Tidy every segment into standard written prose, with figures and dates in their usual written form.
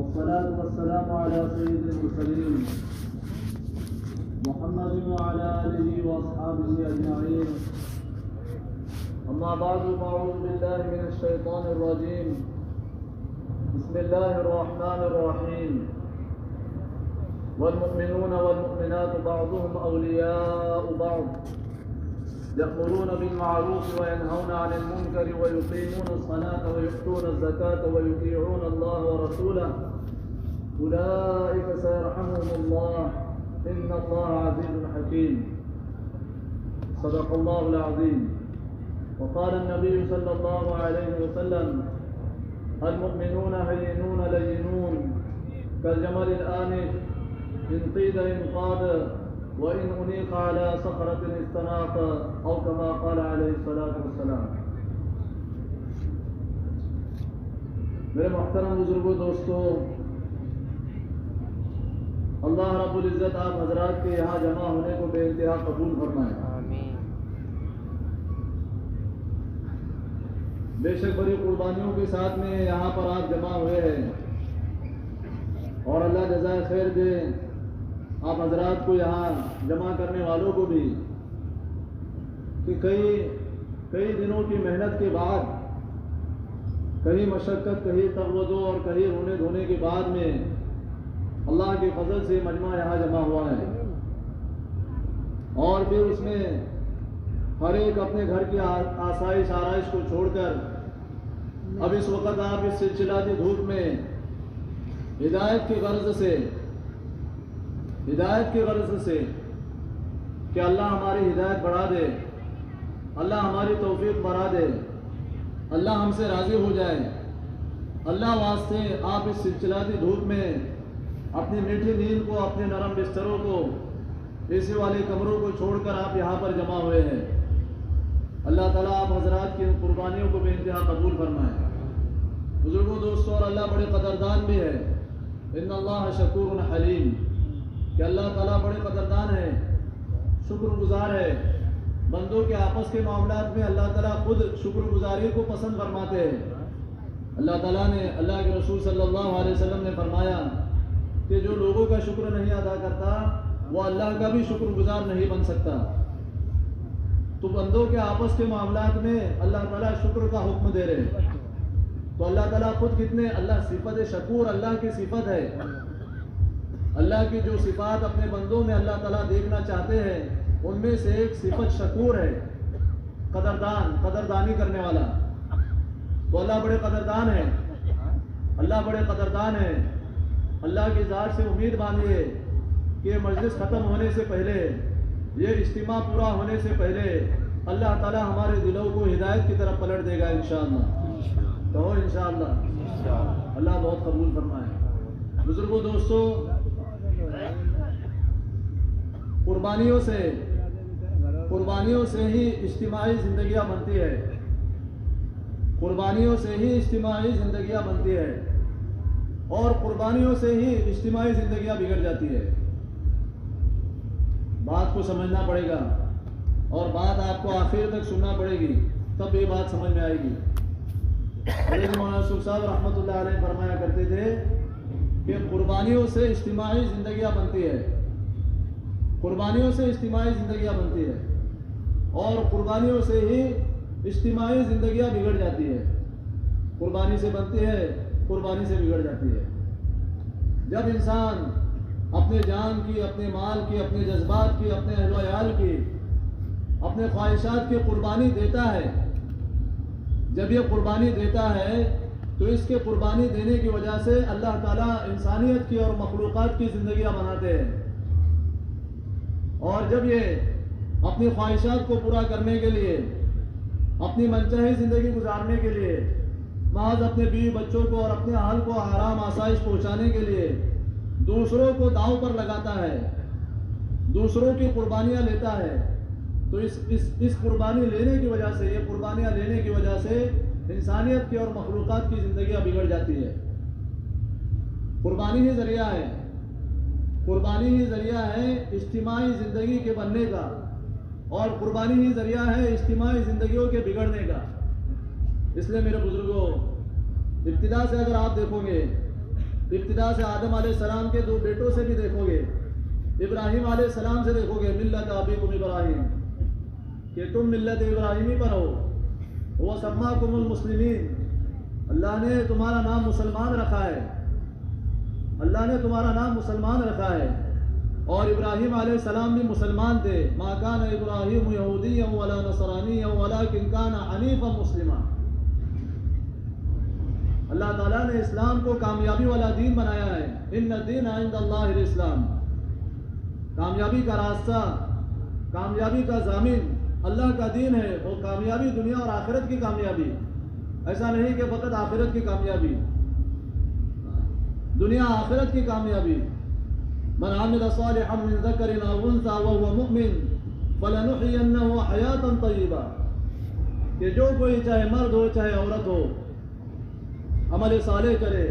والصلاة والسلام على سيد المرسلين محمد وعلى آله وأصحابه أجمعين. أما بعد فأعوذ بالله من الشيطان الرجيم. بسم الله الرحمن الرحيم. والمؤمنون والمؤمنات بعضهم أولياء بعض يأمرون بالمعروف وينهون عن المنكر ويقيمون الصلاة ويؤتون الزكاة ويطيعون الله ورسوله أولئك سيرحمهم الله إن الله عزيز حكيم. صدق الله العظيم. وقال النبي صلى الله عليه وسلم المؤمنون هينون لينون كالجمل الآنف إن قيد انقاد وإن أنيق على صخرة استناق أو كما قال عليه الصلاة والسلام. میرے محترم بزرگوں دوستوں، اللہ رب العزت آپ حضرات کے یہاں جمع ہونے کو بے انتہا قبول فرمائے. آمین. بے شک بڑی قربانیوں کے ساتھ میں یہاں پر آپ جمع ہوئے ہیں اور اللہ جزائے خیر دے آپ حضرات کو یہاں جمع کرنے والوں کو بھی کہ کئی دنوں کی محنت کے بعد، کہیں مشقت، کہیں تغوطوں اور کہیں رونے دھونے کے بعد میں اللہ کے فضل سے مجمع یہاں جمع ہوا ہے. اور پھر اس میں ہر ایک اپنے گھر کی آسائش آرائش کو چھوڑ کر اب اس وقت آپ اس سلسلاتی دھوپ میں ہدایت کی غرض سے کہ اللہ ہماری ہدایت بڑھا دے، اللہ ہماری توفیق بڑھا دے، اللہ ہم سے راضی ہو جائے، اللہ واسطے آپ اس سلسلاتی دھوپ میں اپنی میٹھی نیند کو، اپنے نرم بستروں کو، اے سی والے کمروں کو چھوڑ کر آپ یہاں پر جمع ہوئے ہیں. اللہ تعالیٰ آپ حضرات کی قربانیوں کو بے انتہا قبول فرمائے. بزرگوں دوستوں، اور اللہ بڑے قدردان بھی ہے. ان اللہ شکور حلیم، کہ اللہ تعالیٰ بڑے قدردان ہے، شکر گزار ہے. بندوں کے آپس کے معاملات میں اللہ تعالیٰ خود شکر گزاری کو پسند فرماتے ہیں. اللہ تعالیٰ نے، اللہ کے رسول صلی اللہ علیہ وسلم نے فرمایا کہ جو لوگوں کا شکر نہیں ادا کرتا وہ اللہ کا بھی شکر گزار نہیں بن سکتا. تو بندوں کے آپس کے معاملات میں اللہ تعالیٰ شکر کا حکم دے رہے ہیں. تو اللہ تعالیٰ خود کتنے، اللہ صفت شکور اللہ کی صفت ہے. اللہ کی جو صفات اپنے بندوں میں اللہ تعالیٰ دیکھنا چاہتے ہیں ان میں سے ایک صفت شکور ہے، قدردانی کرنے والا. تو اللہ بڑے قدردان ہے، اللہ بڑے قدردان ہے. اللہ کی ذات سے امید باندھیے کہ یہ مجلس ختم ہونے سے پہلے، یہ اجتماع پورا ہونے سے پہلے اللہ تعالیٰ ہمارے دلوں کو ہدایت کی طرف پلٹ دے گا انشاءاللہ. تو انشاءاللہ اللہ بہت قبول فرمائے. بزرگوں دوستوں، قربانیوں سے ہی اجتماعی زندگیاں بنتی ہے. قربانیوں سے ہی اجتماعی زندگیاں بنتی ہے اور قربانیوں سے ہی اجتماعی زندگیاں بگڑ جاتی ہے. بات کو سمجھنا پڑے گا اور بات آپ کو آخر تک سننا پڑے گی، تب یہ بات سمجھ میں آئے گی. حضرت مولانا یوسف صاحب رحمۃ اللہ علیہ فرمایا کرتے تھے کہ قربانیوں سے اجتماعی زندگیاں بنتی ہے، قربانیوں سے اجتماعی زندگیاں بنتی ہے اور قربانیوں سے ہی اجتماعی زندگیاں بگڑ جاتی ہے. قربانی سے بنتی ہے، قربانی سے بگڑ جاتی ہے. جب انسان اپنے جان کی، اپنے مال کی، اپنے جذبات کی، اپنے اہل و عیال کی، اپنے خواہشات کی قربانی دیتا ہے، جب یہ قربانی دیتا ہے تو اس کے قربانی دینے کی وجہ سے اللہ تعالیٰ انسانیت کی اور مخلوقات کی زندگیاں بناتے ہیں. اور جب یہ اپنی خواہشات کو پورا کرنے کے لیے، اپنی منچاہی زندگی گزارنے کے لیے، محض اپنے بیوی بچوں کو اور اپنے اہل کو آرام آسائش پہنچانے کے لیے دوسروں کو داؤ پر لگاتا ہے، دوسروں کی قربانیاں لیتا ہے، تو اس قربانی لینے کی وجہ سے، یہ قربانیاں لینے کی وجہ سے انسانیت کی اور مخلوقات کی زندگیاں بگڑ جاتی ہے. قربانی ہی ذریعہ ہے، قربانی ہی ذریعہ ہے اجتماعی زندگی کے بننے کا، اور قربانی ہی ذریعہ ہے اجتماعی زندگیوں کے بگڑنے کا. اس لیے میرے بزرگوں، ابتدا سے اگر آپ دیکھو گے ابتدا سے آدم علیہ السلام کے 2 بیٹوں سے بھی دیکھو گے، ابراہیم علیہ السلام سے دیکھو گے، ملت ابیکم ابراہیم، کہ تم ملت ابراہیمی پر ہو، وہ سماکم المسلمین، اللہ نے تمہارا نام مسلمان رکھا ہے، اللہ نے تمہارا نام مسلمان رکھا ہے۔ اور ابراہیم علیہ السلام بھی مسلمان تھے، ما کان ابراہیم یہودیا ولا نصرانیا ولکن کان حنیفا مسلما۔ اللہ تعالیٰ نے اسلام کو کامیابی والا دین بنایا ہے، ان الدین عند اللہ الاسلام۔ کامیابی کا راستہ، کامیابی کا ضامن اللہ کا دین ہے، وہ کامیابی دنیا اور آخرت کی کامیابی، ایسا نہیں کہ فقط آخرت کی کامیابی، دنیا آخرت کی کامیابی۔ من عمل صالحا من ذکر او انثى وهو مؤمن فلنحيينه حیاتا طیبہ، کہ جو کوئی چاہے مرد ہو چاہے عورت ہو عمل صالح کرے،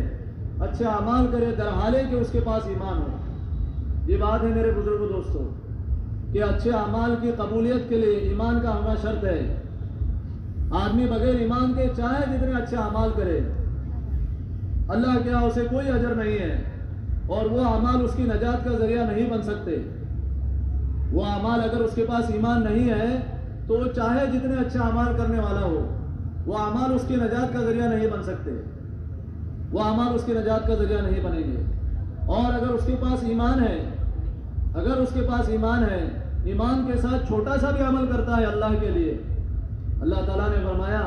اچھے اعمال کرے، در حالے کہ اس کے پاس ایمان ہو۔ یہ بات ہے میرے بزرگوں دوستوں کہ اچھے اعمال کی قبولیت کے لیے ایمان کا ہونا شرط ہے۔ آدمی بغیر ایمان کے چاہے جتنے اچھے اعمال کرے، اللہ کے ہاں اسے کوئی اجر نہیں ہے، اور وہ اعمال اس کی نجات کا ذریعہ نہیں بن سکتے۔ وہ اعمال اگر اس کے پاس ایمان نہیں ہے تو وہ چاہے جتنے اچھے اعمال کرنے والا ہو، وہ اعمال اس کی نجات کا ذریعہ نہیں بن سکتے، وہ اعمال اس کی نجات کا ذریعہ نہیں بنیں گے۔ اور اگر اس کے پاس ایمان ہے، اگر اس کے پاس ایمان ہے، ایمان کے ساتھ چھوٹا سا بھی عمل کرتا ہے اللہ کے لیے، اللہ تعالیٰ نے فرمایا،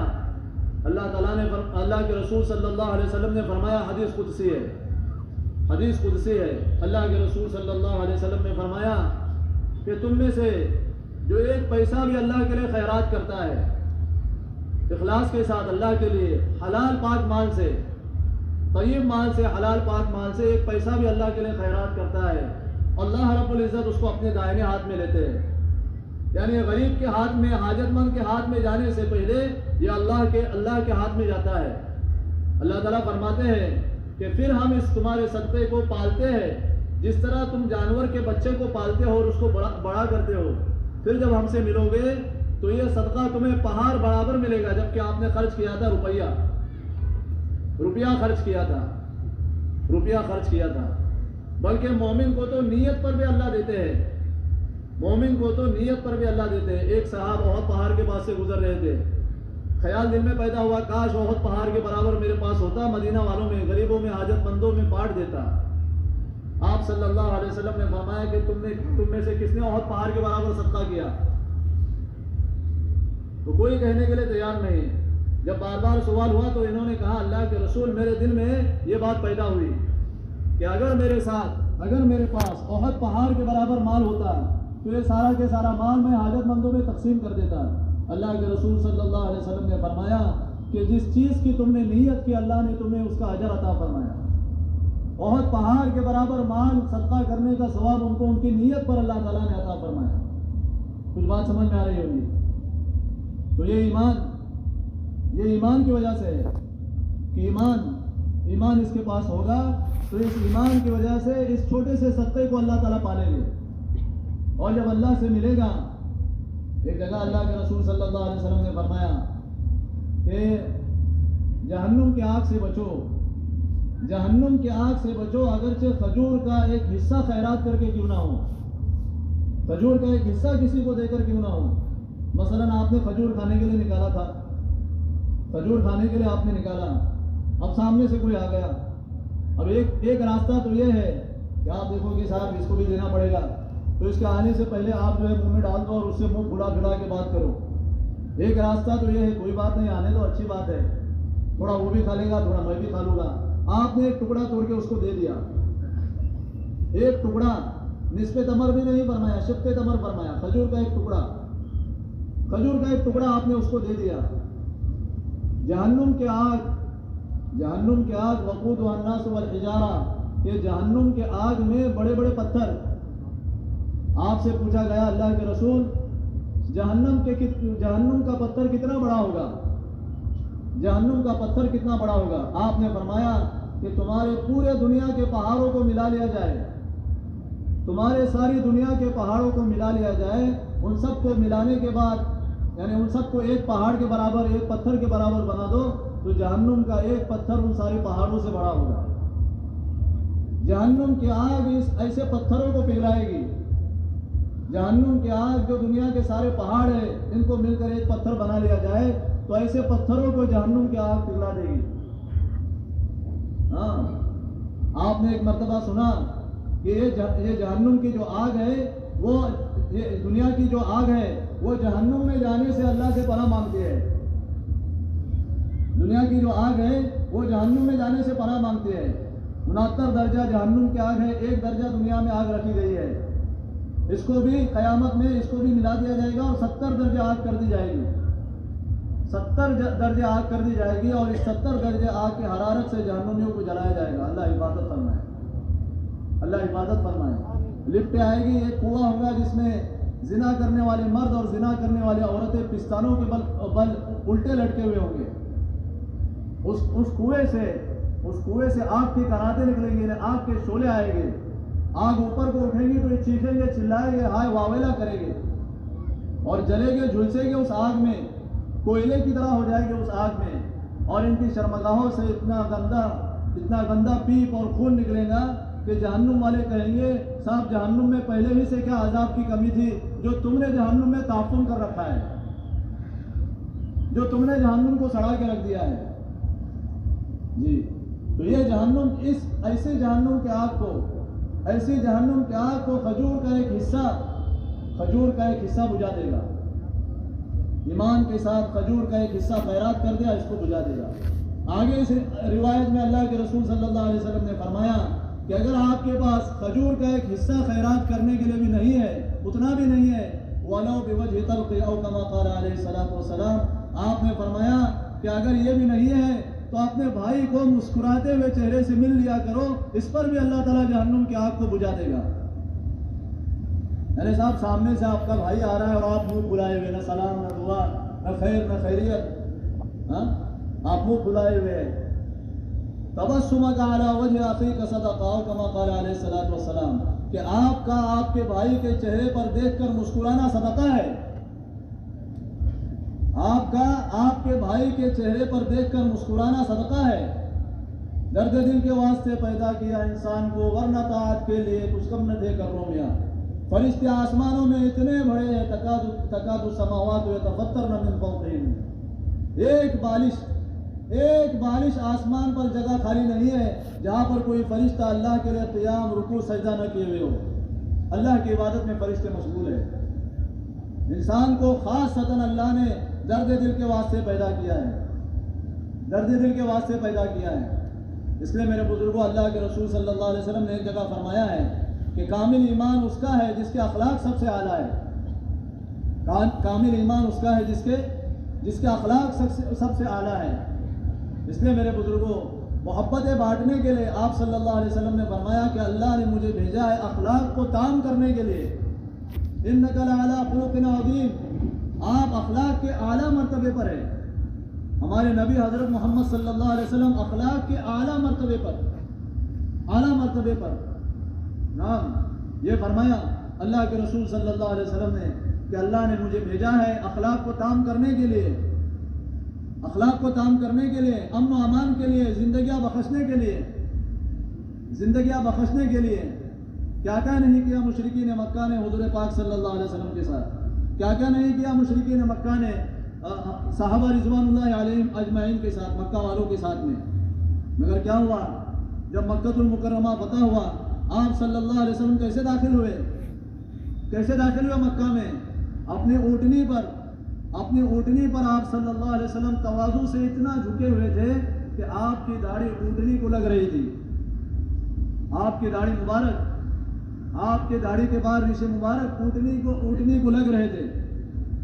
اللہ کے رسول صلی اللہ علیہ وسلم نے فرمایا، حدیث قدسی ہے، حدیث قدسی ہے، اللہ کے رسول صلی اللہ علیہ وسلم نے فرمایا کہ تم میں سے جو 1 پیسہ بھی اللہ کے لیے خیرات کرتا ہے، اخلاص کے ساتھ اللہ کے لیے، حلال پاک مال سے، طیب مال سے، حلال پاک مال سے 1 پیسہ بھی اللہ کے لیے خیرات کرتا ہے، اللہ رب العزت اس کو اپنے دائنے ہاتھ میں لیتے ہیں۔ یعنی غریب کے ہاتھ میں، حاجت مند کے ہاتھ میں جانے سے پہلے یہ اللہ کے ہاتھ میں جاتا ہے۔ اللہ تعالیٰ فرماتے ہیں کہ پھر ہم اس تمہارے صدقے کو پالتے ہیں، جس طرح تم جانور کے بچے کو پالتے ہو اور اس کو بڑا کرتے ہو، پھر جب ہم سے ملو گے تو یہ صدقہ تمہیں پہاڑ برابر ملے گا، جبکہ آپ نے خرچ کیا تھا روپیہ خرچ کیا تھا۔ بلکہ مومن کو تو نیت پر بھی اللہ دیتے ہیں، مومن کو تو نیت پر بھی اللہ دیتے ہیں۔ ایک صاحب احد پہاڑ کے پاس سے گزر رہے تھے، خیال دل میں پیدا ہوا، کاش احد پہاڑ کے برابر میرے پاس ہوتا، مدینہ والوں میں، غریبوں میں، حاجت مندوں میں بانٹ دیتا۔ آپ صلی اللہ علیہ وسلم نے فرمایا کہ تم میں سے کس نے احد پہاڑ کے برابر صدقہ کیا؟ تو کوئی کہنے کے لیے تیار نہیں۔ جب بار بار سوال ہوا تو انہوں نے کہا، اللہ کے رسول، میرے دل میں یہ بات پیدا ہوئی کہ اگر میرے پاس احد پہاڑ کے برابر مال ہوتا تو یہ سارا کے سارا مال میں حاجت مندوں میں تقسیم کر دیتا۔ اللہ کے رسول صلی اللہ علیہ وسلم نے فرمایا کہ جس چیز کی تم نے نیت کی، اللہ نے تمہیں اس کا اجر عطا فرمایا۔ احد پہاڑ کے برابر مال صدقہ کرنے کا ثواب ان کو ان کی نیت پر اللہ تعالیٰ نے عطا فرمایا۔ کچھ بات سمجھ میں آ رہی ہوگی؟ تو یہ ایمان کی وجہ سے ہے کہ ایمان اس کے پاس ہوگا تو اس ایمان کی وجہ سے اس چھوٹے سے صدقے کو اللہ تعالیٰ پالیں گے۔ اور جب اللہ سے ملے گا، ایک جگہ اللہ کے رسول صلی اللہ علیہ وسلم نے فرمایا کہ جہنم کی آگ سے بچو، اگرچہ کھجور کا ایک حصہ خیرات کر کے کیوں نہ ہو، کھجور کا ایک حصہ کسی کو دے کر کیوں نہ ہو۔ مثلا آپ نے کھجور کھانے کے لیے نکالا تھا، کھجور کھانے کے لیے آپ نے نکالا، اب سامنے سے کوئی آ گیا، اب ایک راستہ تو یہ ہے کہ آپ دیکھو کہ صاحب اس کو بھی دینا پڑے گا، تو اس کے آنے سے پہلے آپ جو ہے منہ میں ڈال دو اور اس سے منہ پھلا کے بات کرو۔ ایک راستہ تو یہ ہے، کوئی بات نہیں، آنے تو اچھی بات ہے، تھوڑا وہ بھی کھا لے گا، تھوڑا میں بھی کھا لوں گا۔ آپ نے ایک ٹکڑا توڑ کے اس کو دے دیا، ایک ٹکڑا، نصف تمر بھی نہیں فرمایا، شق تمر فرمایا، کھجور کا ایک ٹکڑا آپ نے اس کو دے دیا۔ جہنم کے آگ وقودها الناس والحجارہ، کہ جہنم کے آگ میں بڑے بڑے پتھر۔ آپ سے پوچھا گیا، اللہ کے رسول، جہنم کا پتھر کتنا بڑا ہوگا؟ جہنم کا پتھر کتنا بڑا ہوگا؟ آپ نے فرمایا کہ تمہارے پورے دنیا کے پہاڑوں کو ملا لیا جائے، تمہارے ساری دنیا کے پہاڑوں کو ملا لیا جائے، ان سب کو ملانے کے بعد، یعنی ان سب کو ایک پہاڑ کے برابر، ایک پتھر کے برابر بنا دو، تو جہنم کا ایک پتھر ان سارے پہاڑوں سے بڑا ہوگا۔ جہنم کی آگ ایسے پتھروں کو پگھلائے گی. جہنم کی آگ جو دنیا کے سارے پہاڑ ہیں ان کو مل کر ایک پتھر بنا لیا جائے تو ایسے پتھروں کو جہنم کی آگ پگھلا دے گی. ہاں آپ نے ایک مرتبہ سنا کہ یہ جہنم کی جو آگ ہے وہ یہ دنیا کی جو آگ ہے وہ جہنم میں جانے سے اللہ سے پناہ مانگتی ہے. دنیا کی جو آگ ہے وہ جہنم میں جانے سے پناہ مانگتی ہے. 69 درجہ جہنم کی آگ ہے, 1 درجہ دنیا میں آگ رکھی گئی ہے. اس کو بھی قیامت میں اس کو بھی ملا دیا جائے گا اور 70 درجہ آگ کر دی جائے گی. 70 درجہ آگ کر دی جائے گی اور اس 70 درجہ آگ کی حرارت سے جہنمیوں کو جلایا جائے گا. اللہ حفاظت فرمائے, اللہ حفاظت فرمائے. لفٹ آئے گی, ایک کنواں ہوگا جس میں زنا کرنے والے مرد اور زنا کرنے والی عورتیں پستانوں کے بل الٹے لٹکے ہوئے ہوں گے. اس کنویں سے آگ کی کراتے نکلیں گے, آگ کے شعلے آئیں گے. آگ اوپر کو اٹھیں گی تو یہ چیخیں گے, چلائیں گے, ہائے واویلا کریں گے اور جلیں گے, جھلسیں گے اس آگ میں, کوئلے کی طرح ہو جائے گے اس آگ میں. اور ان کی شرمگاہوں سے اتنا گندا پیپ اور خون نکلے گا کہ جہنم والے کہیں گے صاحب جہنم میں پہلے ہی سے کیا عذاب کی کمی تھی جو تم نے جہنم میں تعفن کر رکھا ہے, جو تم نے جہنم کو سڑا کے رکھ دیا ہے. جی تو یہ جہنم, اس ایسے جہنم کے آگ کو, ایسی جہنم کے آگ کو کھجور کا ایک حصہ بجھا دے گا. ایمان کے ساتھ کھجور کا ایک حصہ خیرات کر دیا, اس کو بجھا دے گا. آگے اس روایت میں اللہ کے رسول صلی اللہ علیہ وسلم نے فرمایا کہ اگر آپ کے پاس کھجور کا ایک حصہ خیرات کرنے کے لیے بھی نہیں ہے, اتنا بھی نہیں ہے, وَلَوْ بِوَجْهِ طَلْقِ أَوْ كَمَا قَالَ عَلَيْهِ الصَّلَاةُ وَالسَّلَامُ, آپ نے فرمایا کہ اگر یہ بھی نہیں ہے تو اپنے بھائی کو مسکراتے ہوئے چہرے سے مل لیا کرو, اس پر بھی اللہ تعالیٰ جہنم کی آگ کو بجھا دے گا. ارے صاحب سامنے سے آپ کا بھائی آ رہا ہے اور آپ منہ پھلائے ہوئے, نہ سلام نہ دعا نہ خیر نہ خیریت, آپ منہ پھلائے ہوئے. تبسمک علی وجہ اخیک صدقہ کما قال علیہ الصلوۃ والسلام, کہ آپ کا آپ کے بھائی کے چہرے پر دیکھ کر مسکرانا صدقہ ہے. آپ کا آپ کے بھائی کے چہرے پر دیکھ کر مسکرانا صدقہ ہے. درد دل کے واسطے پیدا کیا انسان کو, ورنہ طاعت کے لیے کچھ کم نہ تھے کرومیا. فرشتے آسمانوں میں اتنے بڑے ہیں, تکاد السماوات یتفطرن من فوقہم, ایک بالش آسمان پر جگہ خالی نہیں ہے جہاں پر کوئی فرشتہ اللہ کے لیے قیام رکوع سجدہ نہ کیے ہوئے ہو. اللہ کی عبادت میں فرشتے مشغول ہیں. انسان کو خاص سطن اللہ نے درد دل کے واسطے پیدا کیا ہے, درد دل کے واسطے پیدا کیا ہے. اس لیے میرے بزرگوں, اللہ کے رسول صلی اللہ علیہ وسلم نے ایک جگہ فرمایا ہے کہ کامل ایمان اس کا ہے جس کے اخلاق سب سے اعلیٰ ہے. کامل ایمان اس کا ہے جس کے اخلاق سب سے اعلیٰ ہے. اس لیے میرے بزرگوں, محبتیں بانٹنے کے لیے آپ صلی اللہ علیہ وسلم نے فرمایا کہ اللہ نے مجھے بھیجا ہے اخلاق کو تام کرنے کے لیے. انک لعلی خلق عظیم, آپ اخلاق کے اعلیٰ مرتبے پر ہیں. ہمارے نبی حضرت محمد صلی اللہ علیہ وسلم اخلاق کے اعلیٰ مرتبے پر نام یہ فرمایا اللہ کے رسول صلی اللہ علیہ وسلم نے کہ اللہ نے مجھے بھیجا ہے اخلاق کو تام کرنے کے لیے, اخلاق کو تام کرنے کے لیے, امن و امان کے لیے, زندگیاں بخشنے کے لیے. کیا کیا نہیں کیا مشرکین مکہ نے حضور پاک صلی اللہ علیہ وسلم کے ساتھ, کیا کیا نہیں کیا مشرکین مکہ نے صحابہ رضوان اللہ علیہم اجمعین کے ساتھ, مکہ والوں کے ساتھ میں. مگر کیا ہوا, جب مکہ المکرمہ فتح ہوا, آپ صلی اللہ علیہ وسلم کیسے داخل ہوئے مکہ میں؟ اپنی اونٹنی پر آپ صلی اللہ علیہ وسلم تواضع سے اتنا جھکے ہوئے تھے کہ آپ کی داڑھی اونٹنی کو لگ رہی تھی. آپ کی داڑھی مبارک, آپ کے داڑھی کے بعد ریشے مبارک اونٹنی کو لگ رہے تھے.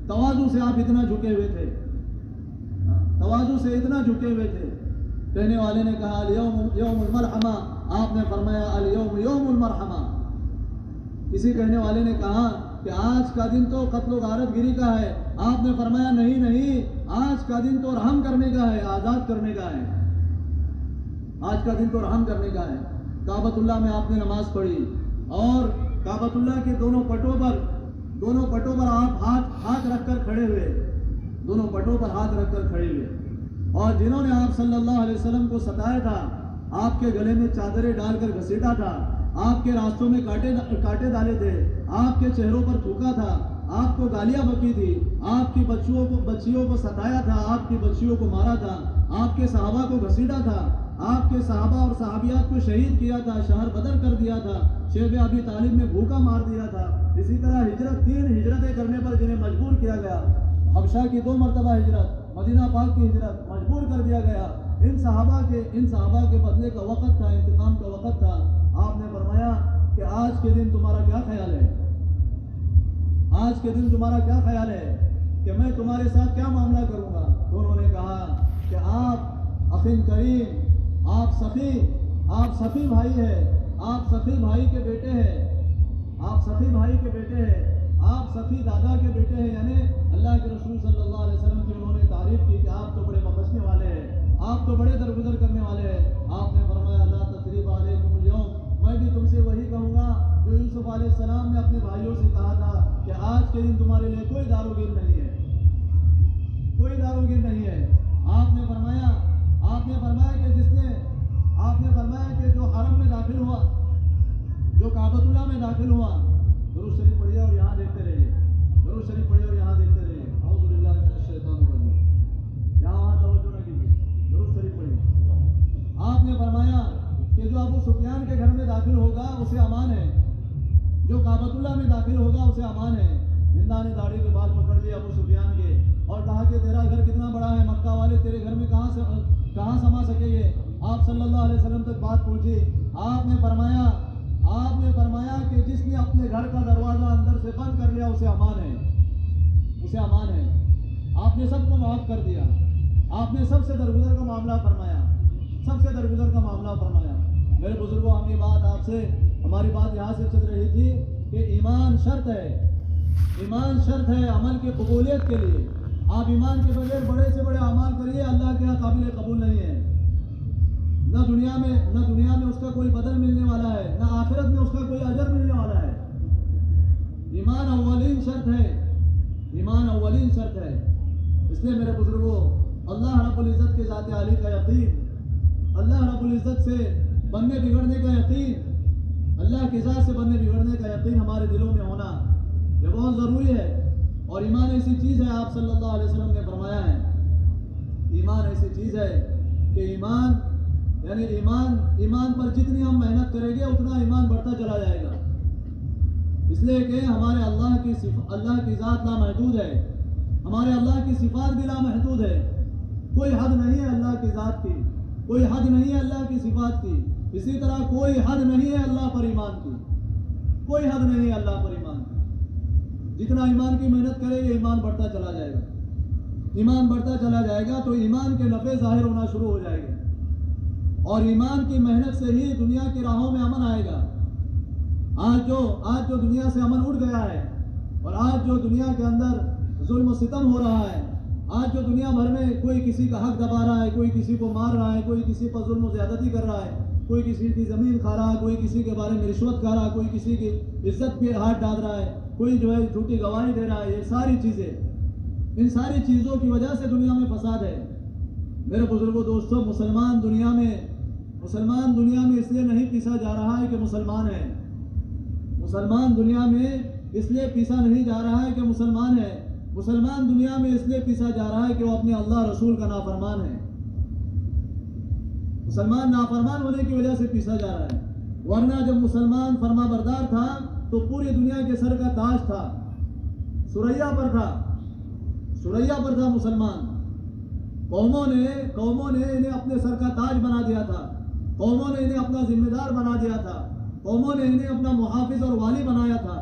تواضع سے آپ اتنا جھکے ہوئے تھے. کہنے والے نے کہا الیوم یوم المرحمہ, آپ نے فرمایا الیوم یوم المرحمہ. کسی کہنے والے نے کہا کہ آج کا دن تو قتل و غارت گری کا ہے, آپ نے فرمایا نہیں, آج کا دن تو رحم کرنے کا ہے, آزاد کرنے کا ہے. آج کا دن تو رحم کرنے کا ہے. کعبۃ اللہ میں آپ نے نماز پڑھی اور کعبۃ اللہ کے دونوں پٹوں پر آپ ہاتھ رکھ کر کھڑے ہوئے, اور جنہوں نے آپ صلی اللہ علیہ وسلم کو ستایا تھا آپ کے گلے میں چادریں ڈال کر گھسیٹا تھا، آپ کے راستوں میں کانٹے ڈالے تھے، آپ کے چہروں پر تھوکا تھا، آپ کو گالیاں بکی تھی، آپ کی بچیوں کو ستایا تھا، آپ کی بچیوں کو مارا تھا، آپ کے صحابہ کو گھسیٹا تھا، آپ کے صحابہ اور صحابیات کو شہید کیا تھا، شہر بدر کر دیا تھا، شیب ابی طالب میں بھوکا مار دیا تھا۔ اسی طرح تین ہجرتیں کرنے پر جنہیں مجبور کیا گیا، حبشہ کی 2 مرتبہ ہجرت، مدینہ پاک کی ہجرت، مجبور کر دیا گیا۔ ان صحابہ کے بدلے کا وقت تھا، انتقام کا وقت تھا۔ آپ نے فرمایا کہ آج کے دن تمہارا کیا خیال ہے؟ آج کے دن تمہارا کیا خیال ہے کہ میں تمہارے ساتھ کیا معاملہ کروں گا؟ تو انہوں نے کہا کہ آپ اخین کریم، آپ سخی بھائی ہیں، آپ سخی بھائی کے بیٹے ہیں، آپ سخی بھائی کے بیٹے ہیں، آپ سخی دادا کے بیٹے ہیں، یعنی اللہ کے رسول صلی اللہ علیہ وسلم کی انہوں نے تعریف کی کہ آپ تو بڑے بخشنے والے ہیں، آپ تو بڑے درگزر کرنے والے ہیں۔ آپ نے فرمایا لا تثریب علیکم اليوم، میں بھی تم سے وہی کہوں گا جو یوسف علیہ السلام نے اپنے بھائیوں سے کہا تھا کہ آج کے دن تمہارے لیے کوئی داروگیر نہیں ہے، کوئی داروگیر نہیں ہے۔ آپ نے فرمایا کہ جو حرم میں داخل ہوا، جو کعبۃ اللہ میں داخل ہوا، درود شریف پڑھیے اور یہاں دیکھتے رہیے، درود شریف پڑھیے اور یہاں دیکھتے رہیے۔ اعوذ باللہ من الشیطان الرجیم، یہاں وہاں توجہ نہ کیجیے، درود شریف پڑھیے۔ آپ نے فرمایا کہ جو ابو سفیان کے گھر میں داخل ہوگا اسے امان ہے، جو کعبۃ اللہ میں داخل ہوگا اسے امان ہے۔ ہندا نے داڑھی کے بال پکڑ لیے ابو سفیان کے اور کہا کہ تیرا گھر کتنا بڑا ہے، مکہ والے تیرے گھر میں کہاں سما سکیں گے؟ آپ صلی اللہ علیہ وسلم تک بات پہنچی۔ آپ نے فرمایا کہ جس نے اپنے گھر کا دروازہ اندر سے بند کر لیا اسے امان ہے، اسے امان ہے۔ آپ نے سب کو معاف کر دیا، آپ نے سب سے درگزر کا معاملہ فرمایا، سب سے درگزر کا معاملہ فرمایا۔ میرے بزرگوں، ہماری بات یہاں سے چل رہی تھی کہ ایمان شرط ہے، ایمان شرط ہے عمل کی قبولیت کے لیے۔ آپ ایمان کے بغیر بڑے سے بڑے اعمال کریے، اللہ کے یہاں قابل قبول نہیں ہے۔ نہ دنیا میں اس کا کوئی بدل ملنے والا ہے، نہ آخرت میں اس کا کوئی اجر ملنے والا ہے۔ ایمان اولین شرط ہے، ایمان اولین شرط ہے۔ اس لیے میرے بزرگوں، اللہ رب العزت کے ذات عالی کا یقین، اللہ رب العزت سے بننے بگڑنے کا یقین، اللہ کی ذات سے بننے بگڑنے کا یقین ہمارے دلوں میں ہونا یہ بہت ضروری ہے۔ اور ایمان ایسی چیز ہے، آپ صلی اللہ علیہ وسلم نے فرمایا ہے، ایمان ایسی چیز ہے کہ ایمان پر جتنی ہم محنت کریں گے اتنا ایمان بڑھتا چلا جائے گا۔ اس لیے کہ ہمارے اللہ کی ذات لامحدود ہے، ہمارے اللہ کی صفات بھی لامحدود ہے، کوئی حد نہیں ہے اللہ کی ذات کی، کوئی حد نہیں ہے اللہ کی صفات کی۔ اسی طرح کوئی حد نہیں ہے اللہ پر ایمان کی، کوئی حد نہیں ہے اللہ پر ایمان کی۔ جتنا ایمان کی محنت کرے گا ایمان بڑھتا چلا جائے گا، ایمان بڑھتا چلا جائے گا تو ایمان کے نفع ظاہر ہونا شروع ہو جائے گا، اور ایمان کی محنت سے ہی دنیا کی راہوں میں امن آئے گا۔ آج جو دنیا سے امن اڑ گیا ہے، اور آج جو دنیا کے اندر ظلم و ستم ہو رہا ہے، آج جو دنیا بھر میں کوئی کسی کا حق دبا رہا ہے، کوئی کسی کو مار رہا ہے، کوئی کسی پر ظلم و زیادتی کر رہا ہے، کوئی کسی کی زمین کھا رہا ہے، کوئی کسی کے بارے میں رشوت کھا رہا ہے، کوئی کسی کی عزت پہ ہاتھ ڈال رہا ہے، کوئی جو ہے جھوٹی گواہی دے رہا ہے، یہ ساری چیزیں، ان ساری چیزوں کی وجہ سے دنیا میں فساد ہے۔ میرے بزرگوں، دوستوں، مسلمان دنیا میں اس لیے نہیں پیسا جا رہا ہے کہ مسلمان ہے، مسلمان دنیا میں اس لیے پیسا نہیں جا رہا ہے کہ مسلمان ہے، مسلمان دنیا میں اس لیے پیسا جا رہا ہے کہ وہ اپنے اللہ رسول کا نافرمان ہے۔ مسلمان نافرمان ہونے کی وجہ سے پیسا جا رہا ہے، ورنہ جب مسلمان فرما بردار تھا تو پوری دنیا کے سر کا تاج تھا، سریا پر تھا مسلمان۔ قوموں نے انہیں اپنے سر کا تاج بنا دیا تھا، قوموں نے انہیں اپنا ذمہ دار بنا دیا تھا، قوموں نے انہیں اپنا محافظ اور والی بنایا تھا،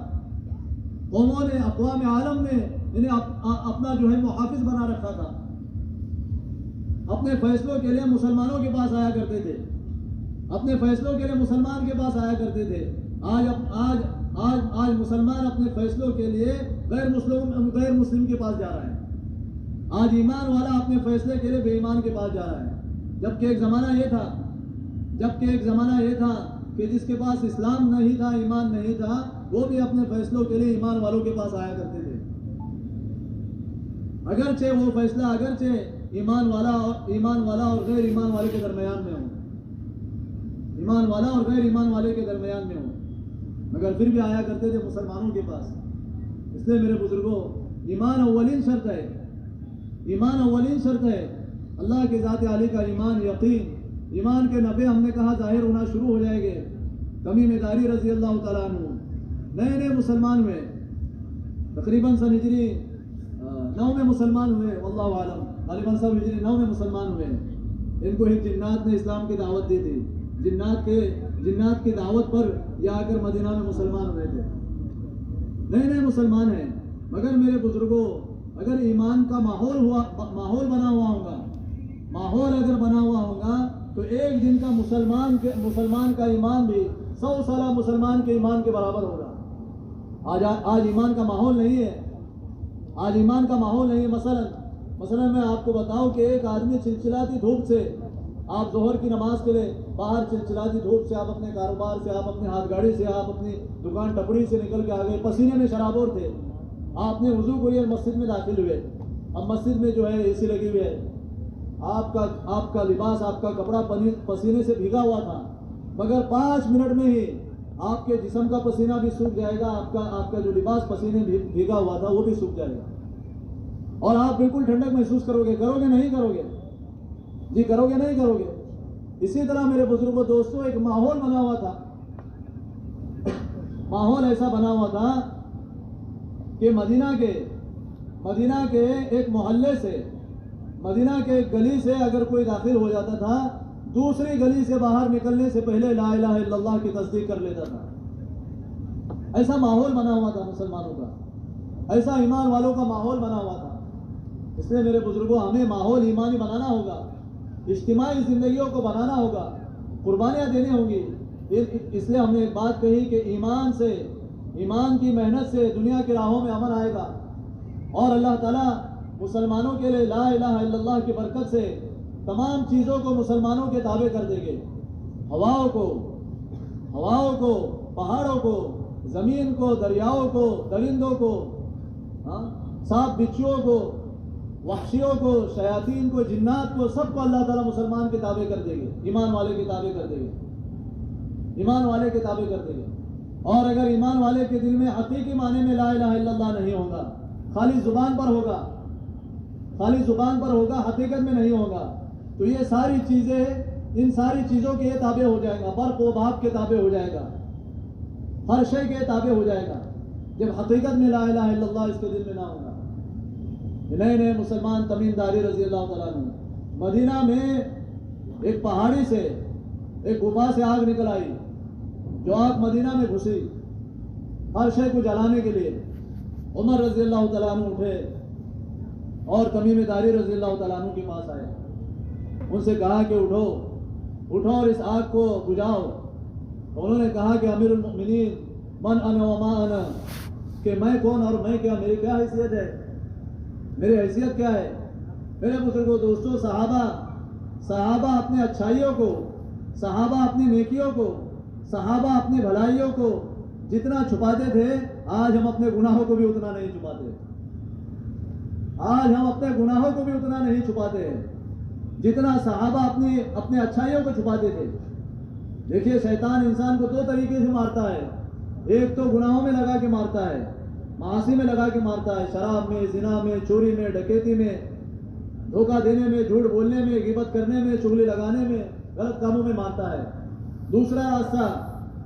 قوموں نے، اقوام عالم نے انہیں اپنا جو ہے محافظ بنا رکھا تھا۔ اپنے فیصلوں کے لیے مسلمانوں کے پاس آیا کرتے تھے، اپنے فیصلوں کے لیے مسلمان کے پاس آیا کرتے تھے۔ آج مسلمان اپنے فیصلوں کے لیے غیر مسلم کے پاس جا رہا ہے۔ آج ایمان والا اپنے فیصلے کے لیے بے ایمان کے پاس جا رہا ہے، جبکہ ایک زمانہ یہ تھا کہ جس کے پاس اسلام نہیں تھا، ایمان نہیں تھا، وہ بھی اپنے فیصلوں کے لیے ایمان والوں کے پاس آیا کرتے تھے، اگرچہ وہ فیصلہ ایمان والا اور غیر ایمان والے کے درمیان میں ہو۔ ایمان والا اور غیر ایمان والے کے درمیان میں ہوں، مگر پھر بھی آیا کرتے تھے مسلمانوں کے پاس۔ اس لیے میرے بزرگوں، ایمان اولین شرط ہے، ایمان اولین شرط ہے۔ اللہ کے ذات عالی کا ایمان، یقین، ایمان کے نفع ہم نے کہا ظاہر ہونا شروع ہو جائے گے۔ تمیم داری رضی اللہ تعالیٰ عنہ نئے نئے مسلمان ہوئے، تقریباً سن ہجری 9 میں مسلمان ہوئے، واللہ عالم، غالباً سب ہجری 9 میں مسلمان ہوئے۔ ان کو ہی جنات نے اسلام کی دعوت دی تھی، جنات کی دعوت پر یہ آ کر مدینہ میں مسلمان ہوئے تھے، نئے نئے مسلمان ہیں۔ مگر میرے بزرگوں، اگر ایمان کا ماحول بنا ہوا ہوگا، ماحول اگر بنا ہوا ہوگا تو ایک دن کا مسلمان کا ایمان بھی 100 سالہ مسلمان کے ایمان کے برابر ہوگا۔ آج ایمان کا ماحول نہیں ہے، آج ایمان کا ماحول نہیں ہے۔ مثلا میں آپ کو بتاؤں کہ ایک آدمی چلچلاتی دھوپ سے، آپ ظہر کی نماز کے لیے باہر چلچلاتی دھوپ سے، آپ اپنے کاروبار سے، آپ اپنے ہاتھ گاڑی سے، آپ اپنی دکان ٹپڑی سے نکل کے آ گئے، پسینے میں شرابور تھے، آپ نے وضو کو لیے مسجد میں داخل ہوئے۔ اب مسجد میں جو ہے اے سی لگی ہوئی ہے، آپ کا لباس، آپ کا کپڑا پسینے سے بھیگا ہوا تھا، مگر 5 منٹ میں ہی آپ کے جسم کا پسینہ بھی سوکھ جائے گا، آپ کا جو لباس پسینے بھیگا ہوا تھا وہ بھی سوکھ جائے گا، اور آپ بالکل ٹھنڈک محسوس کرو گے نہیں کرو گے؟ جی کرو گے نہیں کرو گے؟ اسی طرح میرے بزرگوں دوستوں، ایک ماحول بنا ہوا تھا، ماحول ایسا بنا ہوا تھا کہ مدینہ کے ایک محلے سے، مدینہ کے ایک گلی سے اگر کوئی داخل ہو جاتا تھا، دوسری گلی سے باہر نکلنے سے پہلے لا الہ الا اللہ کی تصدیق کر لیتا تھا۔ ایسا ماحول بنا ہوا تھا مسلمانوں کا، ایسا ایمان والوں کا ماحول بنا ہوا تھا۔ اس لیے میرے بزرگوں، ہمیں ماحول ایمانی بنانا ہوگا، اجتماعی زندگیوں کو بنانا ہوگا، قربانیاں دینی ہوں گی۔ اس لیے ہم نے ایک بات کہی کہ ایمان کی محنت سے دنیا کی راہوں میں امن آئے گا، اور اللہ تعالیٰ مسلمانوں کے لیے لا الہ الا اللہ کی برکت سے تمام چیزوں کو مسلمانوں کے تابع کر دیں گے۔ ہواؤں کو، پہاڑوں کو، زمین کو، دریاؤں کو، درندوں کو، سانپ بچھوؤں کو، وحشیوں کو، شیاطین کو، جنات کو، سب کو اللہ تعالیٰ مسلمان کے تابع کر دیں گے، ایمان والے کے تابع کر دیں گے، ایمان والے کے تابع کر دیں گے۔ اور اگر ایمان والے کے دل میں حقیقی معنی میں لا الہ الا اللہ نہیں ہوگا، خالی زبان پر ہوگا، حقیقت میں نہیں ہوگا، تو یہ ساری چیزیں، ان ساری چیزوں کے یہ تابع ہو جائے گا، برق و بھاپ کے تابع ہو جائے گا، ہر شے کے تابع ہو جائے گا، جب حقیقت میں لا الہ الا اللہ اس کے دل میں نہ ہوگا۔ نئے نئے مسلمان تمیم داری رضی اللہ تعالیٰ عنہ، مدینہ میں ایک پہاڑی سے، ایک غبا سے آگ نکل آئی، جو آگ مدینہ میں گھسی ہر شے کو جلانے کے لیے۔ عمر رضی اللہ تعالیٰ عنہ اٹھے اور تمیم داری رضی اللہ تعالیٰ عنہ کے پاس آئے، ان سے کہا کہ اٹھو اور اس آگ کو بجھاؤ۔ انہوں نے کہا کہ امیر المؤمنین، من انا وما انا، کہ میں کون اور میں کیا، میری کیا حیثیت ہے، میری حیثیت کیا ہے؟ میرے بزرگوں دوستوں، صحابہ اپنے اچھائیوں کو، صحابہ اپنی نیکیوں کو، صحابہ اپنی بھلائیوں کو جتنا چھپاتے تھے، آج ہم اپنے گناہوں کو بھی اتنا نہیں چھپاتے، آج ہم اپنے گناہوں کو بھی اتنا نہیں چھپاتے ہیں جتنا صحابہ اپنے اچھائیوں کو چھپاتے تھے۔ دیکھیے، شیطان انسان کو 2 طریقے سے مارتا ہے، ایک تو گناہوں میں لگا کے مارتا ہے، معاصی میں لگا کے مارتا ہے، شراب میں، زنا میں، چوری میں، ڈکیتی میں، دھوکہ دینے میں، جھوٹ بولنے میں، غیبت کرنے میں، چغلی لگانے میں، غلط کاموں میں مارتا ہے۔ دوسرا راستہ،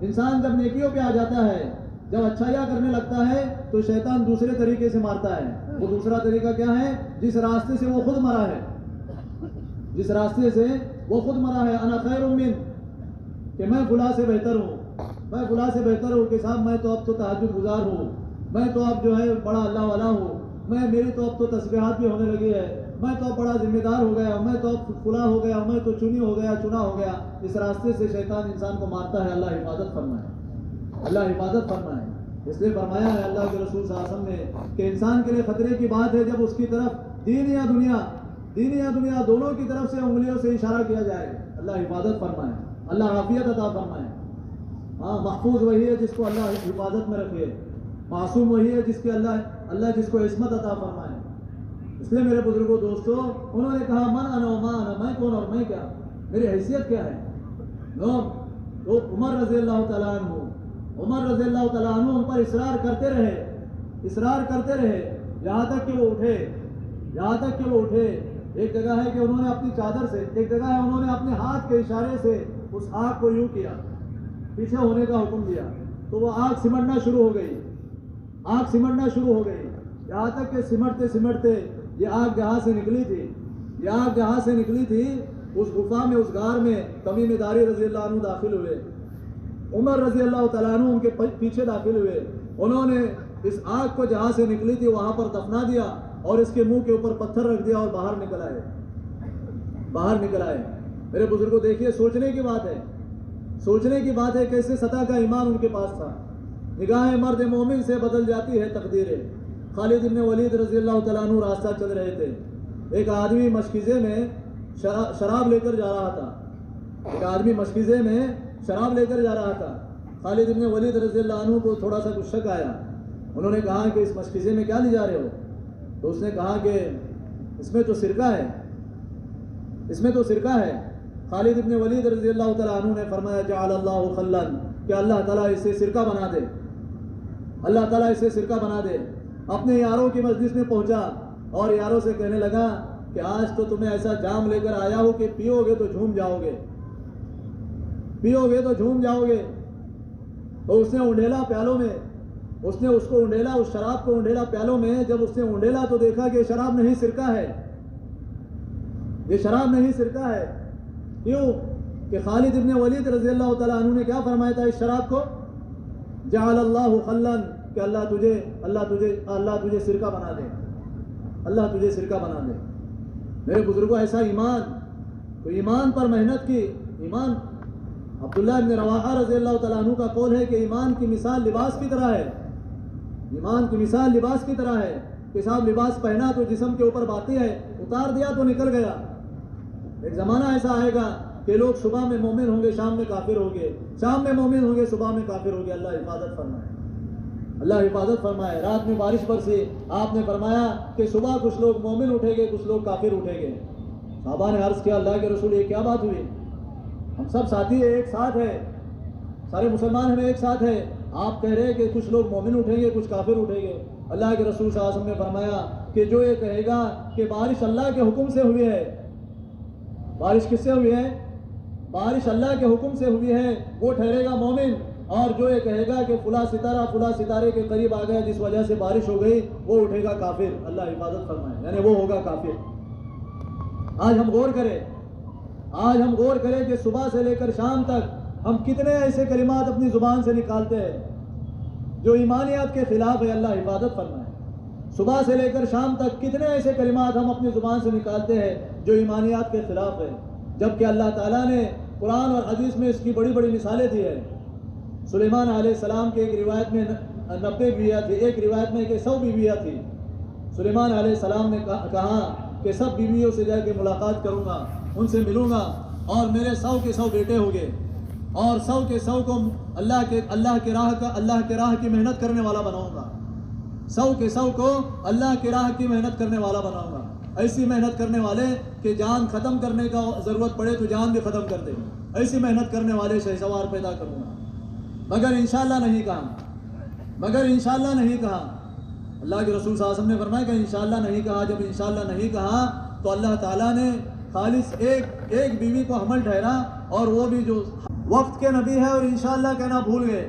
انسان جب نیکیوں پہ آ جاتا ہے، جب اچھائیاں کرنے لگتا ہے، تو شیطان دوسرے طریقے سے مارتا ہے۔ وہ دوسرا طریقہ کیا ہے؟ جس راستے سے وہ خود مرا ہے، جس راستے سے وہ خود مرا ہے، انا خیر من، کہ میں فلاں سے بہتر ہوں، کہ صاحب میں تو اب تو تہجد گزار ہوں، میں تو اب جو ہے بڑا اللہ والا ہوں، میری تو اب تو تسبیحات بھی ہونے لگی ہے، میں تو اب بڑا ذمہ دار ہو گیا، میں تو اب فلاں ہو گیا، میں تو چنا ہو گیا۔ اس راستے سے شیطان انسان کو مارتا ہے۔ اللہ حفاظت فرمائے۔ اس لیے فرمایا ہے اللہ کے رسول صلی اللہ علیہ وسلم نے کہ انسان کے لیے خطرے کی بات ہے جب اس کی طرف دین یا دنیا دونوں کی طرف سے انگلیوں سے اشارہ کیا جائے۔ اللہ حفاظت فرمائے، اللہ عافیت عطا فرمائے۔ محفوظ وہی ہے جس کو اللہ حفاظت میں رکھے، معصوم وہی ہے جس کے اللہ جس کو عصمت عطا فرمائے۔ اس لیے میرے بزرگوں دوستوں، انہوں نے کہا من انا وما انا، میں کون اور میں کیا، میری حیثیت کیا ہے۔ تو عمر رضی اللہ تعالیٰ عنہ ان پر اصرار کرتے رہے یہاں تک کہ وہ اٹھے. ایک جگہ ہے کہ انہوں نے اپنی چادر سے، ایک جگہ ہے انہوں نے اپنے ہاتھ کے اشارے سے اس آگ کو یوں کیا، پیچھے ہونے کا حکم دیا، تو وہ آگ سمٹنا شروع ہو گئی. یہاں تک کہ سمٹتے یہ آگ جہاں سے نکلی تھی اس غفا میں، اس غار میں تمیم داری رضی اللہ عنہ داخل ہوئے. عمر رضی اللہ تعالیٰ عنہ ان کے پیچھے داخل ہوئے. انہوں نے اس آگ کو جہاں سے نکلی تھی وہاں پر دفنا دیا اور اس کے منہ کے اوپر پتھر رکھ دیا اور باہر نکل آئے. میرے بزرگوں دیکھیے، سوچنے کی بات ہے کیسے سطح کا ایمان ان کے پاس تھا. نگاہ مرد مومن سے بدل جاتی ہے تقدیریں. خالد بن ولید رضی اللہ تعالیٰ عنہ راستہ چل رہے تھے. ایک آدمی مشکیزے میں شراب لے کر جا رہا تھا. خالد بن ولید رضی اللہ عنہ کو تھوڑا سا کچھ شک آیا. انہوں نے کہا کہ اس مشکیزے میں کیا لے جا رہے ہو؟ تو اس نے کہا کہ اس میں تو سرکہ ہے. خالد بن ولید رضی اللہ تعالیٰ عنہ نے فرمایا جعل اللہ خلن، کہ اللہ تعالیٰ اسے سرکہ بنا دے. اپنے یاروں کی مجلس میں پہنچا اور یاروں سے کہنے لگا کہ آج تو تمہیں ایسا جام لے کر آیا ہو کہ پیو گے تو جھوم جاؤ گے. تو اس نے اس شراب کو انڈیلا پیالوں میں. جب اس نے انڈیلا تو دیکھا کہ یہ شراب نہیں سرکہ ہے. کیوں کہ خالد ابن ولید رضی اللہ تعالیٰ عنہ نے کیا فرمایا تھا اس شراب کو؟ جعل اللہ خلن، کہ اللہ تجھے سرکہ بنا دے. میرے بزرگوں ایسا ایمان، تو ایمان پر محنت کی. ایمان، عبداللہ ابن رواحہ رضی اللہ تعالیٰ عنہ کا قول ہے کہ ایمان کی مثال لباس کی طرح ہے کہ صاحب لباس پہنا تو جسم کے اوپر باتی ہے، اتار دیا تو نکل گیا. ایک زمانہ ایسا آئے گا کہ لوگ صبح میں مومن ہوں گے، شام میں کافر ہوں گے، شام میں مومن ہوں گے، صبح میں کافر ہوں گے. اللہ حفاظت فرمائے. رات میں بارش برسی، آپ نے فرمایا کہ صبح کچھ لوگ مومن اٹھیں گے، کچھ لوگ کافر اٹھیں گے. صحابہ نے عرض کیا اللہ کے رسول یہ کیا بات ہوئی؟ ہم سب ساتھی ہیں، ایک ساتھ ہے، سارے مسلمان ہمیں ایک ساتھ ہے. آپ کہہ رہے ہیں کہ کچھ لوگ مومن اٹھیں گے، کچھ کافر اٹھیں گے. اللہ کے رسول صلی اللہ علیہ وسلم نے فرمایا کہ جو یہ کہے گا کہ بارش اللہ کے حکم سے ہوئی ہے، بارش کس سے ہوئی ہے؟ بارش اللہ کے حکم سے ہوئی ہے، وہ ٹھہرے گا مومن. اور جو یہ کہے گا کہ فلاں ستارے کے قریب آ گیا جس وجہ سے بارش ہو گئی، وہ اٹھے گا کافر. اللہ حفاظت فرمائے، یعنی وہ ہوگا کافر. آج ہم غور کریں کہ صبح سے لے کر شام تک ہم کتنے ایسے کلمات اپنی زبان سے نکالتے ہیں جو ایمانیات کے خلاف ہے. اللہ حفاظت فرمائے. صبح سے لے کر شام تک کتنے ایسے کلمات ہم اپنی زبان سے نکالتے ہیں جو ایمانیات کے خلاف ہے، جبکہ اللہ تعالیٰ نے قرآن اور حدیث میں اس کی بڑی بڑی مثالیں دی ہیں. سلیمان علیہ السلام کے ایک روایت میں 90 بیویاں تھی، ایک روایت میں کہ 100 بیویاں تھی. سلیمان علیہ السلام نے کہا کہ سب بیویوں سے جا کے ملاقات کروں گا، ان سے ملوں گا اور میرے 100 کے 100 بیٹے ہوں گے اور 100 کے 100 کو اللہ کے راہ کی محنت کرنے والا بناؤں گا. 100 کے 100 کو اللہ کی راہ کی محنت کرنے والا بناؤں گا. ایسی محنت کرنے والے کہ جان ختم کرنے کا ضرورت پڑے تو جان بھی ختم کر دے. ایسی محنت کرنے والے شہسوار پیدا کروں گا. مگر انشاءاللہ نہیں کہا. اللہ کے رسول صلی اللہ علیہ وسلم نے فرمایا کہ انشاءاللہ نہیں کہا. جب انشاءاللہ نہیں کہا تو اللہ تعالیٰ نے خالص ایک بیوی کو حمل ٹھہرا، اور وہ بھی جو وقت کے نبی ہے اور انشاءاللہ کہنا بھول گئے.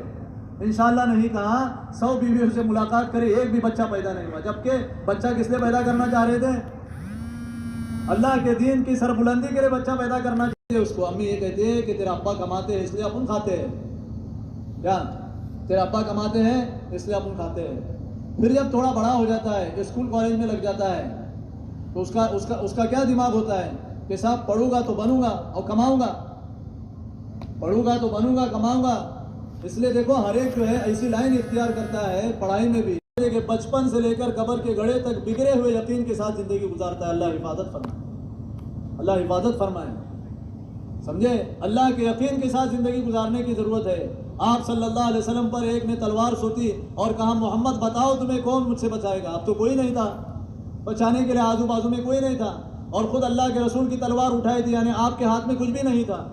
انشاءاللہ نہیں کہا، 100 بیویوں سے ملاقات کرے، ایک بھی بچہ پیدا نہیں ہوا. جبکہ بچہ کس لیے پیدا کرنا چاہ رہے تھے؟ اللہ کے دین کی سربلندی کے لیے بچہ پیدا کرنا چاہیے. اس کو امی یہ کہتے ہیں کہ تیرا ابا کماتے ہیں اس لیے اپن کھاتے ہیں. کیا تیرا ابا کماتے ہیں اس لیے اپن کھاتے ہیں. پھر جب تھوڑا بڑا ہو جاتا ہے، اسکول کالج میں لگ جاتا ہے، تو اس کا کیا دماغ ہوتا ہے کہ صاحب پڑھوں گا تو بنوں گا اور کماؤں گا. اس لیے دیکھو ہر ایک جو ہے ایسی لائن اختیار کرتا ہے پڑھائی میں بھی کہ بچپن سے لے کر قبر کے گڑھے تک بگڑے ہوئے یقین کے ساتھ زندگی گزارتا ہے. اللہ حفاظت فرمائے. سمجھے؟ اللہ کے یقین کے ساتھ زندگی گزارنے کی ضرورت ہے. آپ صلی اللہ علیہ وسلم پر ایک نے تلوار سوتی اور کہا محمد بتاؤ تمہیں کون مجھ سے بچائے گا. اب تو کوئی نہیں تھا بچانے کے لیے، آزو بازو میں کوئی نہیں تھا، اور خود اللہ کے رسول کی تلوار اٹھائی تھی، یعنی آپ کے ہاتھ میں کچھ بھی نہیں تھا،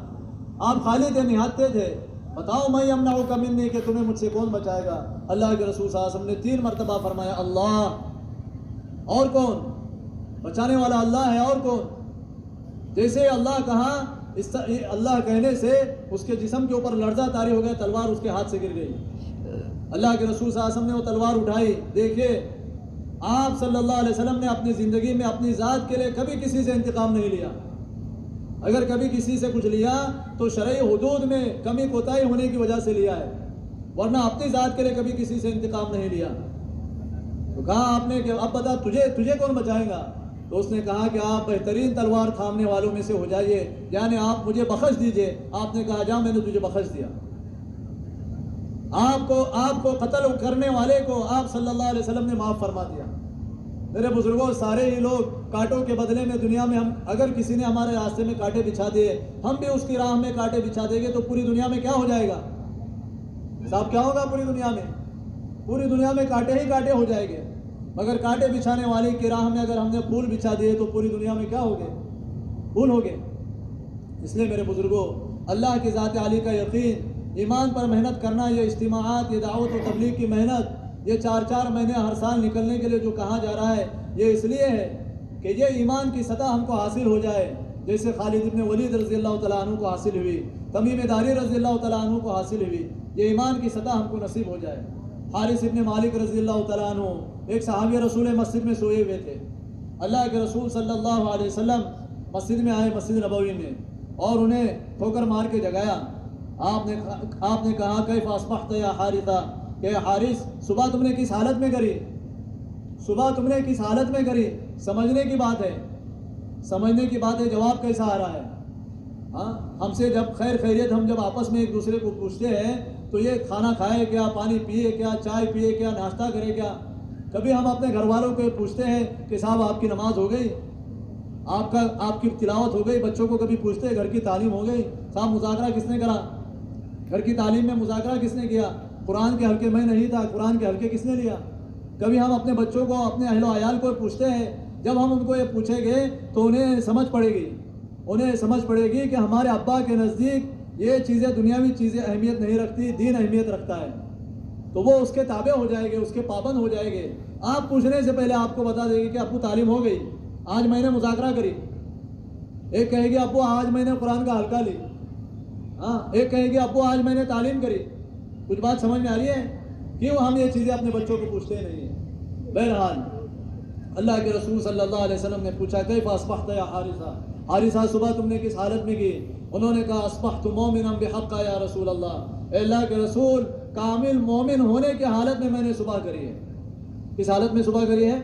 آپ خالی تھے، نہاتتے تھے. بتاؤ میں یمنعک منی کہ تمہیں مجھ سے کون بچائے گا؟ اللہ کے رسول صلی اللہ علیہ وسلم نے 3 مرتبہ فرمایا اللہ، اور کون؟ بچانے والا اللہ ہے، اور کون؟ جیسے اللہ کہا، اللہ کہنے سے اس کے جسم کے اوپر لرزہ طاری ہو گیا، تلوار اس کے ہاتھ سے گر گئی۔ اللہ کے رسول صلی اللہ علیہ وسلم نے وہ تلوار اٹھائی۔ دیکھیے آپ صلی اللہ علیہ وسلم نے اپنی زندگی میں اپنی ذات کے لیے کبھی کسی سے انتقام نہیں لیا۔ اگر کبھی کسی سے کچھ لیا تو شرعی حدود میں کمی کوتاہی ہونے کی وجہ سے لیا ہے، ورنہ اپنی ذات کے لیے کبھی کسی سے انتقام نہیں لیا۔ تو کہا آپ نے کہ اب بتا تجھے کون بچائے گا؟ تو اس نے کہا کہ آپ بہترین تلوار تھامنے والوں میں سے ہو جائیے، یعنی آپ مجھے بخش دیجئے۔ آپ نے کہا جا، میں نے تجھے بخش دیا۔ آپ کو قتل کرنے والے کو آپ صلی اللہ علیہ وسلم نے معاف فرما دیا۔ میرے بزرگوں، سارے ہی لوگ کانٹوں کے بدلے میں دنیا میں ہم اگر کسی نے ہمارے راستے میں کانٹے بچھا دیے، ہم بھی اس کی راہ میں کانٹے بچھا دیں گے تو پوری دنیا میں کیا ہو جائے گا؟ حساب کیا ہوگا پوری دنیا میں؟ پوری دنیا میں کانٹے ہی کانٹے ہو جائیں گے۔ مگر کانٹے بچھانے والے کی راہ میں اگر ہم نے پھول بچھا دیے تو پوری دنیا میں کیا ہو گئے؟ پھول ہو گئے۔ اس لیے میرے بزرگوں، اللہ کی ذات عالی کا یقین، ایمان پر محنت کرنا، یہ اجتماعات، یہ دعوت و تبلیغ کی محنت، یہ 4 مہینے ہر سال نکلنے کے لیے جو کہا جا رہا ہے، یہ اس لیے ہے کہ یہ ایمان کی سطح ہم کو حاصل ہو جائے، جیسے خالد ابن ولید رضی اللہ تعالیٰ عنہ کو حاصل ہوئی، تمیم داری رضی اللہ تعالیٰ عنہ کو حاصل ہوئی، یہ ایمان کی سطح ہم کو نصیب ہو جائے۔ حارث ابن مالک رضی اللہ تعالیٰ عنہ ایک صحابی رسول مسجد میں سوئے ہوئے تھے۔ اللہ کے رسول صلی اللہ علیہ وسلم مسجد میں آئے، مسجد نبوی میں، اور انہیں ٹھوکر مار کے جگایا۔ آپ نے کہا کیف اصبحت یا حارثہ، کہ حارث صبح تم نے کس حالت میں کری؟ صبح تم نے کس حالت میں کری؟ سمجھنے کی بات ہے، سمجھنے کی بات ہے، جواب کیسا آ رہا ہے؟ ہاں، ہم سے جب خیر خیریت ہم جب آپس میں ایک دوسرے کو پوچھتے ہیں تو یہ کھانا کھائے کیا، پانی پیے کیا، چائے پیے کیا، ناشتہ کرے کیا؟ کبھی ہم اپنے گھر والوں کو پوچھتے ہیں کہ صاحب آپ کی نماز ہو گئی، آپ کی تلاوت ہو گئی؟ بچوں کو کبھی پوچھتے ہیں گھر کی تعلیم ہو گئی؟ صاحب مذاکرہ کس نے کرا؟ گھر کی تعلیم میں مذاکرہ کس نے کیا؟ قرآن کے حلقے میں نہیں تھا، قرآن کے حلقے کس نے لیا؟ کبھی ہم اپنے بچوں کو، اپنے اہل و عیال کو پوچھتے ہیں، جب ہم ان کو یہ پوچھیں گے تو انہیں سمجھ پڑے گی کہ ہمارے ابا کے نزدیک یہ چیزیں، دنیاوی چیزیں اہمیت نہیں رکھتی، دین اہمیت رکھتا ہے، تو وہ اس کے تابع ہو جائے گے، اس کے پابند ہو جائے گے۔ آپ پوچھنے سے پہلے آپ کو بتا دے گی کہ ابو تعلیم ہو گئی، آج میں نے مذاکرہ کری۔ ایک کہے گی ابو آج میں نے قرآن کا حلقہ لی، ہاں، ایک کہے گی ابو آج میں نے تعلیم کری۔ کچھ بات سمجھ میں آ رہی ہے؟ کیوں ہم یہ چیزیں اپنے بچوں کو پوچھتے نہیں ہیں؟ بہرحال اللہ کے رسول صلی اللہ علیہ وسلم نے پوچھا کیف اصبحت یا حارثہ، حارثہ صبح تم نے کس حالت میں کی؟ انہوں نے کہا اصبحت مومنا بحق یا رسول اللہ، اے اللہ کے رسول، کامل مومن ہونے کی حالت میں نے صبح کری ہے۔ کس حالت میں صبح کری ہے؟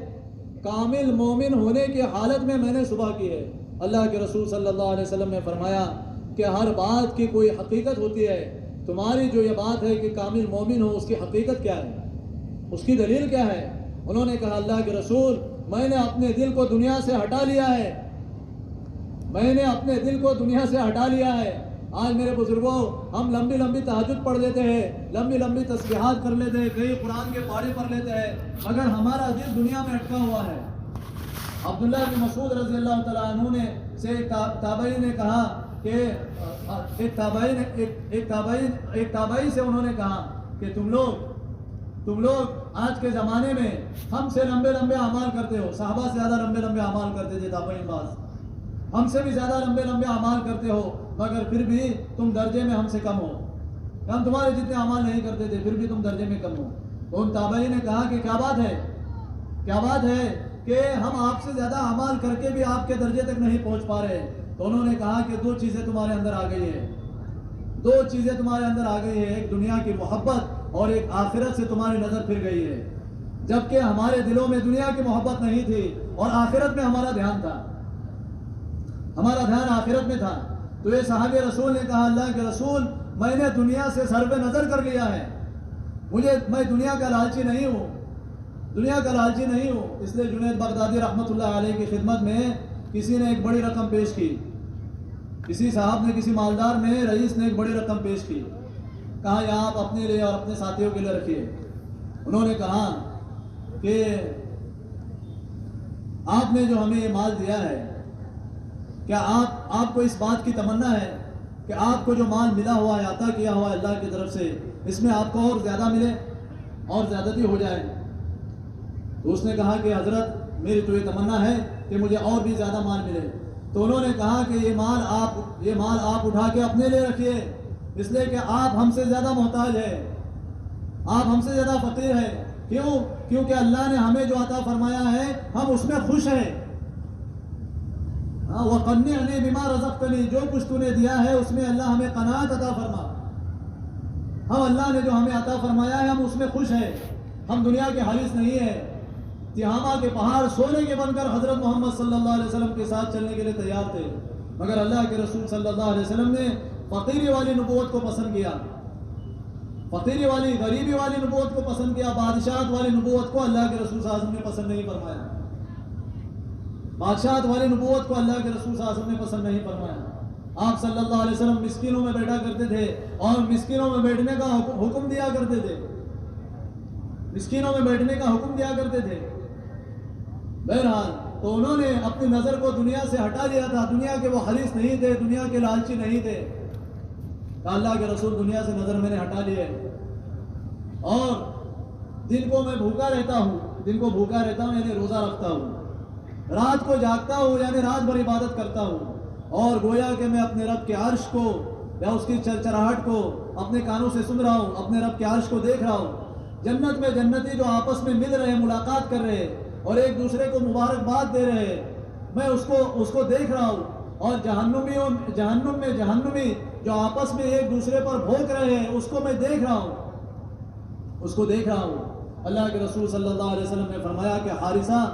کامل مومن ہونے کی حالت میں نے صبح کی ہے۔ اللہ کے رسول صلی اللہ علیہ وسلم نے فرمایا کہ ہر بات کی کوئی حقیقت ہوتی ہے، تمہاری جو یہ بات ہے کہ کامل مومن ہو، اس کی حقیقت کیا ہے؟ اس کی دلیل کیا ہے؟ انہوں نے کہا اللہ کے رسول، میں نے اپنے دل کو دنیا سے ہٹا لیا ہے، میں نے اپنے دل کو دنیا سے ہٹا لیا ہے۔ آج میرے بزرگوں، ہم لمبی لمبی تہجد پڑھ لیتے ہیں، لمبی لمبی تسبیحات کر لیتے ہیں، کئی قرآن کے پارے پڑھ لیتے ہیں، مگر ہمارا دل دنیا میں اٹکا ہوا ہے۔ عبداللہ بن مسعود رضی اللہ تعالیٰ عنہ نے سے ایک تابعی نے کہا کہ ایک تابعی سے انہوں نے کہا کہ تم لوگ آج کے زمانے میں ہم سے لمبے لمبے اعمال کرتے ہو، صحابہ سے زیادہ لمبے لمبے اعمال کرتے تھے تابعین باز، ہم سے بھی زیادہ لمبے لمبے اعمال کرتے ہو، مگر پھر بھی تم درجے میں ہم سے کم ہو، ہم تمہارے جتنے اعمال نہیں کرتے تھے پھر بھی تم درجے میں کم ہو۔ تو ان تابعین نے کہا کہ کیا بات ہے کہ ہم آپ سے زیادہ اعمال کر کے بھی آپ کے درجے تک نہیں پہنچ پا رہے؟ تو انہوں نے کہا کہ 2 چیزیں تمہارے اندر آ گئی ہے، 2 چیزیں تمہارے اندر آ گئی ہے، ایک دنیا کی محبت اور ایک آخرت سے تمہاری نظر پھر گئی ہے، جبکہ ہمارے دلوں میں دنیا کی محبت نہیں تھی اور آخرت میں ہمارا دھیان تھا، ہمارا دھیان آخرت میں تھا۔ تو یہ صحابی رسول نے کہا اللہ کے رسول، میں نے دنیا سے صرف نظر کر لیا ہے، میں دنیا کا لالچی نہیں ہوں، اس لیے جنید بغدادی رحمۃ اللہ علیہ کی خدمت میں کسی نے ایک بڑی رقم پیش کی، کسی صاحب نے، کسی مالدار میں رئیس نے ایک بڑی رقم پیش کی، کہا یہ آپ اپنے لیے اور اپنے ساتھیوں کے لیے رکھیے۔ انہوں نے کہا کہ آپ نے جو ہمیں یہ مال دیا ہے، کیا آپ کو اس بات کی تمنا ہے کہ آپ کو جو مال ملا ہوا ہے، عطا کیا ہوا ہے اللہ کی طرف سے، اس میں آپ کو اور زیادہ ملے اور زیادتی ہو جائے؟ تو اس نے کہا کہ حضرت میری تو یہ تمنا ہے کہ مجھے اور بھی زیادہ مال ملے۔ تو انہوں نے کہا کہ یہ مال آپ اٹھا کے اپنے لیے رکھیے، اس لیے کہ آپ ہم سے زیادہ محتاج ہے، آپ ہم سے زیادہ فقیر ہے۔ کیوں؟ کیونکہ اللہ نے ہمیں جو عطا فرمایا ہے ہم اس میں خوش ہیں۔ وَقَنِّعْنِي بِمَا رَزَقْتَنِي، جو کچھ تو نے دیا ہے اس میں اللہ ہمیں قناعت عطا فرما۔ ہم اللہ نے جو ہمیں عطا فرمایا ہے ہم اس میں خوش ہیں، ہم دنیا کے حریص نہیں ہیں۔ تہامہ کے پہاڑ سونے کے بن کر حضرت محمد صلی اللہ علیہ وسلم کے ساتھ چلنے کے لیے تیار تھے، مگر اللہ کے رسول صلی اللہ علیہ وسلم نے فقیری والی نبوت کو پسند کیا، فقیری والی غریبی والی نبوت کو پسند کیا، بادشاہت والی نبوت کو اللہ کے رسول صلی اللہ علیہ وسلم نے پسند نہیں فرمایا، بادشاہت والی نبوت کو اللہ کے رسول صلی اللہ علیہ وسلم نے پسند نہیں فرمایا۔ آپ صلی اللہ علیہ وسلم مسکینوں میں بیٹھا کرتے تھے اور مسکینوں میں بیٹھنے کا حکم دیا کرتے تھے، مسکینوں میں بیٹھنے کا حکم دیا کرتے تھے۔ بہرحال تو انہوں نے اپنی نظر کو دنیا سے ہٹا لیا تھا، دنیا کے وہ حریص نہیں تھے، دنیا کے لالچی نہیں تھے، کہ اللہ کے رسول دنیا سے نظر میں نے ہٹا لیے، اور دن کو میں بھوکا رہتا ہوں، دن کو بھوکا رہتا ہوں یعنی روزہ رکھتا ہوں، رات کو جاگتا ہوں یعنی رات بھر عبادت کرتا ہوں، اور گویا کہ میں اپنے رب کے عرش کو یا اس کی چرچراہٹ کو اپنے کانوں سے سن رہا ہوں، اپنے رب کے عرش کو دیکھ رہا ہوں، جنت میں جنتی جو آپس میں مل رہے ہیں، ملاقات کر رہے ہیں اور ایک دوسرے کو مبارکباد دے رہے ہیں، میں اس کو دیکھ رہا ہوں، اور جہنم میں جہنمی جو آپس میں ایک دوسرے پر بھونک رہے ہیں اس کو میں دیکھ رہا ہوں، اس کو دیکھ رہا ہوں۔ اللہ کے رسول صلی اللہ علیہ وسلم نے فرمایا کہ حارثہ،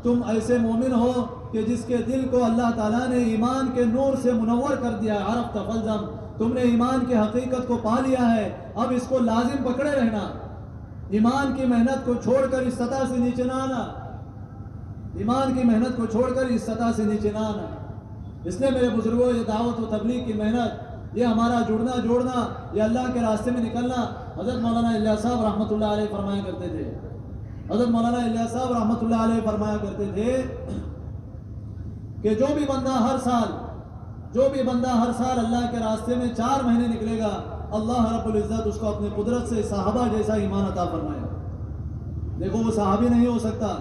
تم ایسے مومن ہو کہ جس کے دل کو اللہ تعالیٰ نے ایمان کے نور سے منور کر دیا ہے، عرفت فالزم، تم نے ایمان کی حقیقت کو پا لیا ہے، اب اس کو لازم پکڑے رہنا، ایمان کی محنت کو چھوڑ کر اس سطح سے نیچے نہ آنا، ایمان کی محنت کو چھوڑ کر اس سطح سے نیچے نہ آنا۔ اس لیے میرے بزرگوں، یہ دعوت و تبلیغ کی محنت، یہ ہمارا جوڑنا، یہ اللہ کے راستے میں نکلنا، حضرت مولانا الیاس صاحب رحمۃ اللہ علیہ فرمایا کرتے تھے، حضرت مولانا الیاس صاحب رحمۃ اللہ علیہ فرمایا کرتے تھے کہ جو بھی بندہ ہر سال اللہ کے راستے میں 4 مہینے نکلے گا، اللہ رب العزت اس کو اپنی قدرت سے صحابہ جیسا ایمان عطا فرمائے گا۔ دیکھو وہ صحابی نہیں ہو سکتا،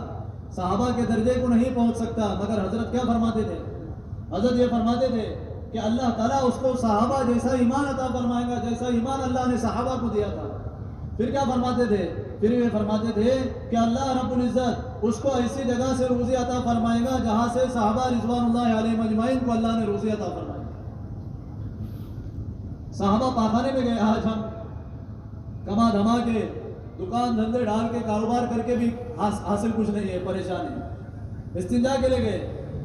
صحابہ کے درجے کو نہیں پہنچ سکتا، مگر حضرت کیا فرماتے تھے؟ حضرت یہ فرماتے تھے کہ اللہ تعالیٰ اس کو صحابہ جیسا ایمان عطا فرمائے گا جیسا ایمان اللہ نے صحابہ کو دیا تھا۔ پھر کیا فرماتے تھے؟ پھر یہ فرماتے تھے کہ اللہ رب العزت اس کو ایسی جگہ سے روزی عطا فرمائے گا جہاں سے صحابہ رضوان اللہ علیہم اجمعین کو اللہ نے روزی عطا فرمائی۔ صحابہ پاخانے میں گئے، آج ہم کما دھما کے دکان دھندے ڈال کے کاروبار کر کے بھی حاصل کچھ نہیں ہے، پریشانی۔ استنجا کے لے گئے،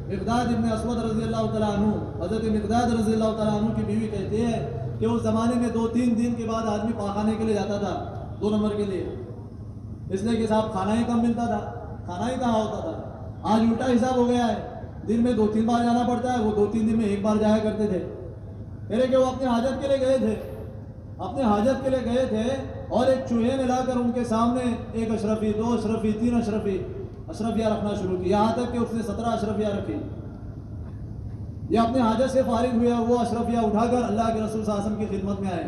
مقداد ابن اسود رضی اللہ تعالیٰ عنہ، حضرت مقداد رضی اللہ تعالیٰ عنہ کی بیوی کہتی ہے کہ اس زمانے میں 2-3 دن کے بعد آدمی پاخانے کے لیے جاتا تھا، 2 نمبر کے لیے، اس لیے کہ صاحب کھانا ہی کم ملتا تھا، کھانا ہی کہاں ہوتا تھا۔ آج الٹا حساب ہو گیا ہے، دن میں 2-3 بار جانا پڑتا ہے، وہ 2-3 دن میں 1 بار جایا کرتے تھے۔ کہہ رہے کہ وہ اپنے حاجت کے لیے گئے تھے، اپنے حاجت کے لیے گئے تھے، اور ایک چوہے نے لا کر ان کے سامنے 1 اشرفی، 2 اشرفی، 3 اشرفیہ رکھنا شروع کی، یہاں تک کہ اس نے 17 اشرفیہ رکھی۔ یہ اپنے حاجت سے فارغ ہوئے، وہ اشرفیہ اٹھا کر اللہ کے رسول صلی اللہ علیہ وسلم کی خدمت میں آئے۔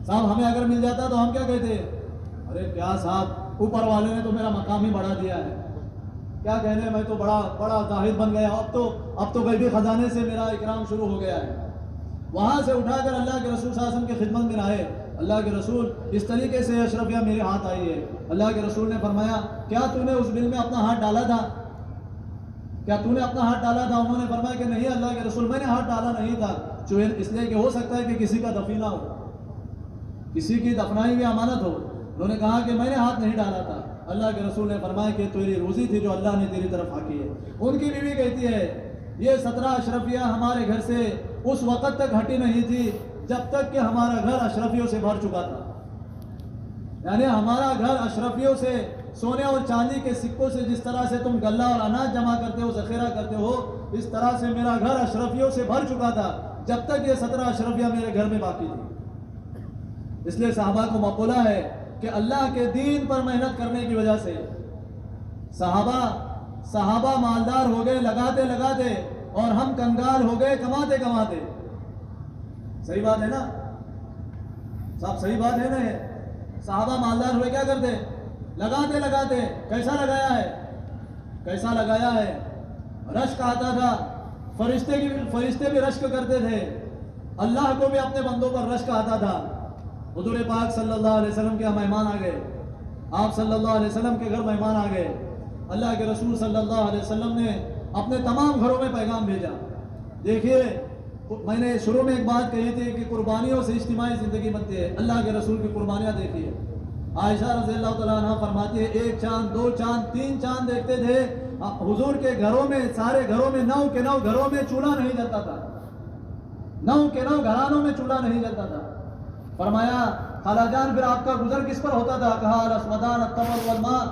صاحب ہمیں اگر مل جاتا تو ہم کیا کہتے؟ ارے کیا صاحب، اوپر والے نے تو میرا مقام ہی بڑھا دیا ہے، کیا کہنے، میں تو بڑا زاہد بن گیا، اب تو غیبی خزانے سے میرا اکرام شروع ہو گیا ہے۔ وہاں سے اٹھا کر اللہ کے رسول صلی اللہ علیہ وسلم کی خدمت میں آئے۔ اللہ کے رسول، اس طریقے سے اشرفیہ میرے ہاتھ آئی ہے۔ اللہ کے رسول نے فرمایا کیا تو نے اس بل میں اپنا ہاتھ ڈالا تھا؟ کیا تو نے اپنا ہاتھ ڈالا تھا؟ انہوں نے فرمایا کہ نہیں اللہ کے رسول، میں نے ہاتھ ڈالا نہیں تھا۔ اس لیے کہ ہو سکتا ہے کہ کسی کا دفینہ ہو، کسی کی دفنائی ہوئی امانت ہو۔ انہوں نے کہا کہ میں نے ہاتھ نہیں ڈالا تھا۔ اللہ کے رسول نے فرمایا کہ تیری روزی تھی جو اللہ نے تیری طرف ہاکی ہے۔ ان کی بیوی کہتی ہے یہ 17 اشرفیہ ہمارے گھر سے اس وقت تک ہٹی نہیں تھی جب تک کہ ہمارا گھر اشرفیوں سے بھر چکا تھا، یعنی ہمارا گھر اشرفیوں سے، سونے اور چاندی کے سکوں سے جس طرح سے تم غلہ اور اناج جمع کرتے ہو، ذخیرہ کرتے ہو، اس طرح سے میرا گھر اشرفیوں سے بھر چکا تھا جب تک یہ 17 اشرفیہ میرے گھر میں باقی تھی۔ اس لیے صحابہ کو مقولہ ہے کہ اللہ کے دین پر محنت کرنے کی وجہ سے صحابہ مالدار ہو گئے لگاتے لگاتے، اور ہم کنگال ہو گئے کماتے کماتے۔ صحیح بات ہے نا؟ صاحب صحیح بات ہے نا؟ صحابہ مالدار ہوئے کیا کرتے؟ لگاتے. کیسا لگایا ہے؟ کیسا لگایا ہے؟ رشک آتا تھا. فرشتے بھی رشک کرتے تھے. اللہ کو بھی اپنے بندوں پر رشک آتا تھا. حضور پاک صلی اللہ علیہ وسلم کے مہمان آ گئے. آپ صلی اللہ علیہ وسلم کے گھر مہمان آ گئے. اللہ کے رسول صلی اللہ علیہ وسلم نے اپنے تمام گھروں میں پیغام بھیجا. دیکھیے میں نے شروع میں ایک بات کہی تھی کہ قربانیوں سے اجتماعی زندگی بنتی ہے. اللہ کے رسول کی قربانیاں دیکھیے. عائشہ رضی اللہ تعالیٰ عنہ فرماتی ہے 1 چاند 2 چاند 3 چاند دیکھتے تھے. حضور کے گھروں میں سارے گھروں میں 9 کے 9 گھروں میں چولہا نہیں جلتا تھا. 9 کے 9 گھرانوں میں چولہا نہیں جلتا تھا. فرمایا خالہ جان پھر آپ کا گزر کس پر ہوتا تھا؟ کہا الاسودان التمر والماء.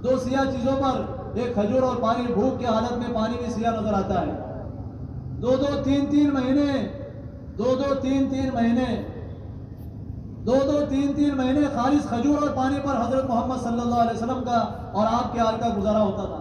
2 سیاہ چیزوں پر، ایک کھجور اور پانی. بھوک کی حالت میں پانی بھی سیاہ نظر آتا ہے. 2-2 3-3 مہینے 2-2 3-3 مہینے 2-2 3-3 مہینے خالص کھجور اور پانی پر حضرت محمد صلی اللہ علیہ وسلم کا اور آپ کے آل کا گزارا ہوتا تھا.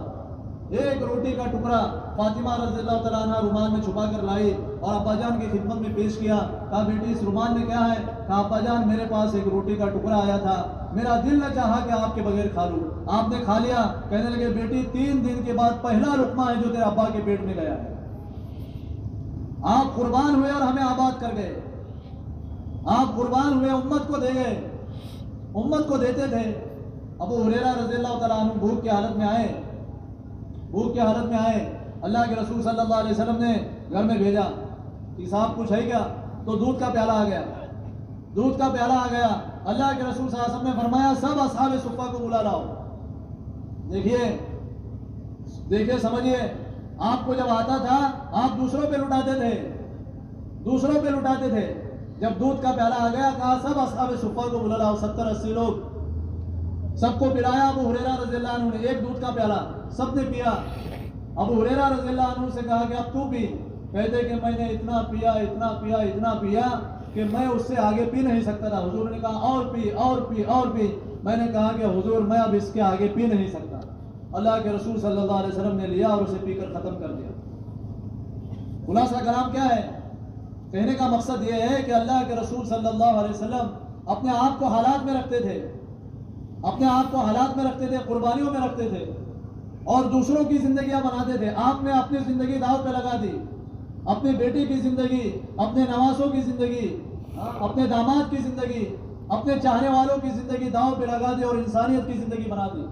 ایک روٹی کا ٹکڑا فاطمہ رضی اللہ تعالیٰ عنہ رومال میں چھپا کر لائی اور ابا جان کی خدمت میں پیش کیا. کہا بیٹی اس رومال میں کیا ہے؟ کہا ابا جان میرے پاس ایک روٹی کا ٹکڑا آیا تھا, میرا دل نہ چاہا کہ آپ کے بغیر کھا لوں. آپ نے کھا لیا. کہنے لگے بیٹی 3 دن کے بعد پہلا لقمہ ہے جو تیرے ابا کے پیٹ میں گیا ہے. آپ قربان ہوئے اور ہمیں آباد کر گئے. آپ قربان ہوئے, امت کو دے گئے, امت کو دیتے تھے. ابو ہریرہ رضی اللہ تعالیٰ عنہ بھوک کی حالت میں آئے. اللہ کے رسول صلی اللہ علیہ وسلم نے گھر میں بھیجا کہ صاحب کچھ ہے کیا؟ تو دودھ کا پیالہ آ گیا. اللہ کے رسول صلی اللہ علیہ وسلم نے فرمایا سب اصحاب صفہ کو بلا لاؤ. دیکھیے سمجھیے, آپ کو جب آتا تھا آپ دوسروں پہ لٹاتے تھے. جب دودھ کا پیالہ آ گیا کہا سب اصحاب صفہ کو بلا لاؤ. 70-80 لوگ, سب کو پلایا. ابو ہریرہ رضی اللہ عنہ نے ایک دودھ کا پیالہ, سب نے پیا. ابو ہریرہ رضی اللہ عنہ سے کہا کہ اب تو پی. کہتے کہ میں نے اتنا پیا کہ میں اس سے آگے پی نہیں سکتا تھا. حضور نے کہا اور پی. میں نے کہا کہ حضور میں اب اس کے آگے پی نہیں سکتا. اللہ کے رسول صلی اللہ علیہ وسلم نے لیا اور اسے پی کر ختم کر دیا. خلاصہ کلام کیا ہے؟ کہنے کا مقصد یہ ہے کہ اللہ کے رسول صلی اللہ علیہ وسلم اپنے آپ کو حالات میں رکھتے تھے, قربانیوں میں رکھتے تھے اور دوسروں کی زندگیاں بناتے تھے. آپ نے اپنی زندگی داؤ پہ لگا دی. اپنی بیٹی کی زندگی, اپنے نواسوں کی زندگی, اپنے داماد کی زندگی, اپنے چاہنے والوں کی زندگی داؤ پہ لگا دی اور انسانیت کی زندگی بنا دی.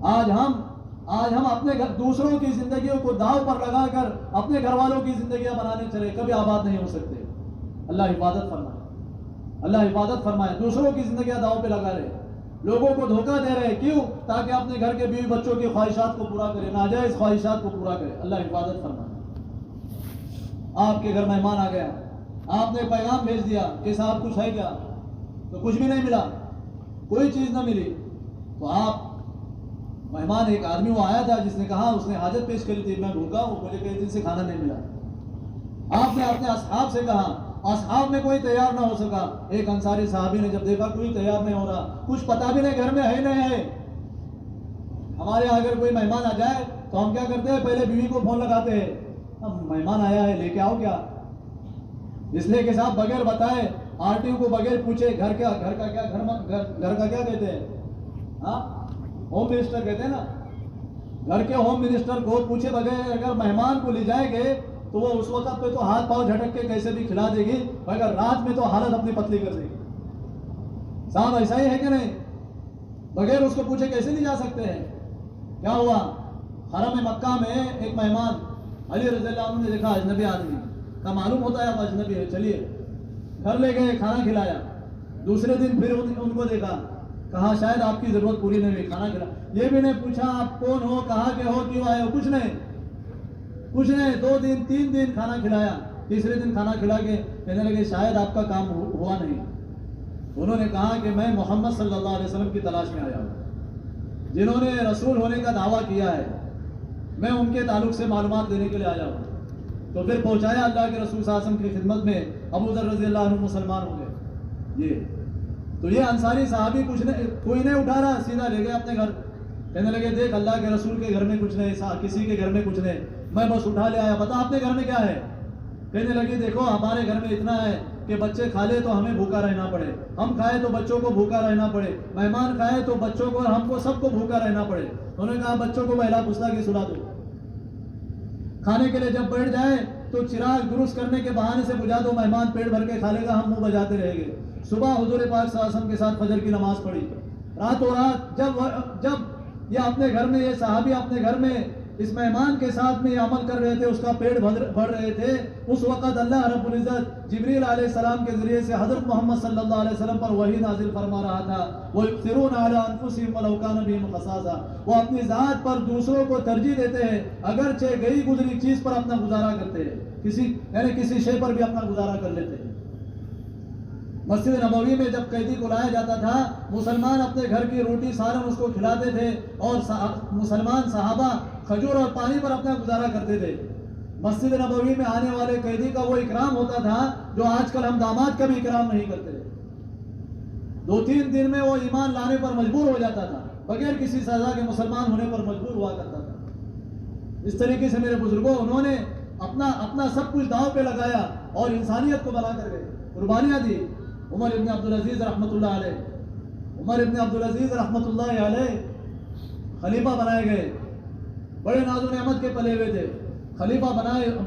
آج ہم اپنے دوسروں کی زندگیوں کو داؤ پر لگا کر اپنے گھر والوں کی زندگیاں بنانے چلے, کبھی آباد نہیں ہو سکتے. اللہ حفاظت فرمائے. دوسروں کی زندگیاں داؤ پہ لگا رہے, لوگوں کو دھوکہ دے رہے. کیوں؟ تاکہ اپنے گھر کے بیوی بچوں کی خواہشات کو پورا کرے, ناجائز خواہشات کو پورا کرے. اللہ حفاظت فرمائے. آپ کے گھر مہمان آ گیا, آپ نے پیغام بھیج دیا کہ صاحب کچھ ہے کیا؟ تو کچھ بھی نہیں ملا, کوئی چیز نہ ملی. تو آپ مہمان, ایک آدمی وہ آیا تھا جس نے کہا, اس نے حاجت پیش کری تھی, میں بھوکا ہوں, مجھے کئی دن سے کھانا نہیں ملا. آپ نے اپنے اصحاب سے کہا, اصحاب میں کوئی تیار نہ ہو سکا. ایک انصاری صحابی نے جب دیکھا کوئی تیار نہیں ہو رہا, کچھ پتا بھی نہیں گھر میں ہے نہیں ہے. ہمارے اگر کوئی مہمان آ جائے تو ہم کیا کرتے ہیں, پہلے بیوی کو فون لگاتے ہیں, اب مہمان آیا ہے لے کے آؤ کیا. اس لیے کہ صاحب بغیر بتائے, RTO کو بغیر پوچھے گھر کا کیا کہتے ہیں, ہوم منسٹر کہتے ہیں نا. گھر کے ہوم منسٹر کو پوچھے بغیر اگر مہمان کو لے جائے گے تو وہ اس وقت پہ تو ہاتھ پاؤں جھٹک کے کیسے بھی کھلا دے گی, مگر رات میں تو حالت اپنی پتلی کر دے گی. صاحب ایسا ہی ہے کہ نہیں؟ بغیر اس کو پوچھے کیسے نہیں جا سکتے ہیں. کیا ہوا, حرم مکہ میں ایک مہمان علی رضی اللہ عنہ نے دیکھا اجنبی آدمی کا, معلوم ہوتا ہے اب اجنبی ہے, چلیے گھر لے گئے, کھانا کھلایا. دوسرے دن پھر ان کو دیکھا, کہا شاید آپ کی ضرورت پوری نہیں ہوئی, کھانا کھلا. یہ بھی نہیں پوچھا آپ کون ہو, کہاں کے ہو, کیوں آئے ہو, کچھ نہیں. 2 دن 3 دن کھانا کھلایا. تیسرے دن کھانا کھلا کے کہنے لگے شاید آپ کا کام ہوا نہیں. انہوں نے کہا کہ میں محمد صلی اللہ علیہ وسلم کی تلاش میں آیا ہوں, جنہوں نے رسول ہونے کا دعویٰ کیا ہے, میں ان کے تعلق سے معلومات دینے کے لیے آیا ہوں. تو پھر پہنچایا اللہ کے رسول صلی اللہ علیہ وسلم کی خدمت میں. ابو ذر رضی اللہ عنہ مسلمان ہو گئے. تو یہ انصاری صحابی کوئی نہیں اٹھا رہا, سیدھا لے گئے اپنے گھر. کہنے لگے دیکھ اللہ کے رسول کے گھر میں کچھ نہیں, کسی کے گھر میں کچھ نہیں, میں بس اٹھا لے آیا, بتا آپ کے گھر میں کیا ہے. کہنے لگے دیکھو ہمارے گھر میں اتنا ہے, کہ بچے کھا لے تو ہمیں بھوکا رہنا پڑے، ہم کھائے تو بچوں کو بھوکا رہنا پڑے، مہمان کھائے تو بچوں کو اور ہم کو سب کو بھوکا رہنا پڑے۔ انہوں نے کہا بچوں کو بہلا پسلا کے سلا دو، کھانے کے لیے جب بیٹھ جائے تو چراغ درست کرنے کے بہانے سے بجھا دو، مہمان پیٹ بھر کے کھا لے گا، ہم منہ بجاتے رہیں گے۔ صبح حضور پاک صلی اللہ علیہ وسلم کے ساتھ فجر کی نماز پڑھی، راتوں رات جب یہ اپنے گھر میں، یہ صحابی اپنے گھر میں اس مہمان کے ساتھ میں یہ عمل کر رہے تھے، اس کا پیٹ بھر رہے تھے، اس وقت اللہ رب العزت جبریل علیہ السلام کے ذریعے سے حضرت محمد صلی اللہ علیہ وسلم پر وحی نازل فرما رہا تھا۔ وَيُؤْثِرُونَ عَلَىٰ أَنفُسِهِمْ وَلَوْ كَانَ بِهِمْ خَصَاصَةٌ، وہ اپنی ذات پر دوسروں کو ترجیح دیتے ہیں اگرچہ گئی گزری چیز پر اپنا گزارا کرتے ہیں، کسی شے پر بھی اپنا گزارا کر لیتے ہیں۔ مسجد نبوی میں جب قیدی کو لایا جاتا تھا، مسلمان اپنے گھر کی روٹی سالن اس کو کھلاتے تھے اور مسلمان صحابہ کھجور اور پانی پر اپنا گزارا کرتے تھے۔ مسجد نبوی میں آنے والے قیدی کا وہ اکرام ہوتا تھا جو آج کل ہم داماد کا بھی اکرام نہیں کرتے۔ 2-3 دن میں وہ ایمان لانے پر مجبور ہو جاتا تھا، بغیر کسی سزا کے مسلمان ہونے پر مجبور ہوا کرتا تھا۔ اس طریقے سے میرے بزرگوں، انہوں نے اپنا سب کچھ داؤ پہ لگایا اور انسانیت کو بنا کر گئے، قربانیاں دی۔ عمر ابن عبدالعزیز رحمۃ اللہ علیہ، عمر ابن عبدالعزیز رحمۃ اللہ علیہ خلیفہ بنائے گئے، بڑے ناز و نعمت کے پلے ہوئے تھے، خلیفہ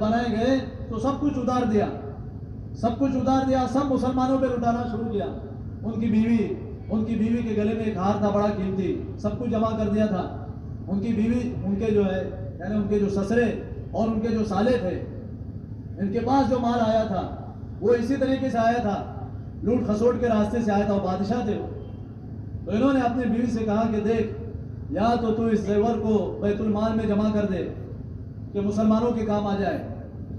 بنائے گئے تو سب کچھ اتار دیا، سب مسلمانوں پہ لٹانا شروع کیا۔ ان کی بیوی کے گلے میں ایک ہار تھا بڑا قیمتی، سب کچھ جمع کر دیا تھا۔ ان کی بیوی، ان کے جو ہے یعنی ان کے جو سسرے اور ان کے جو سالے تھے، ان کے پاس جو مال آیا تھا وہ اسی طریقے سے آیا تھا، لوٹ خسوٹ کے راستے سے آیا تھا، وہ بادشاہ تھے۔ تو انہوں نے اپنی بیوی سے کہا کہ دیکھ، یا تو اس زیور کو بیت المال میں جمع کر دے کہ مسلمانوں کے کام آ جائے،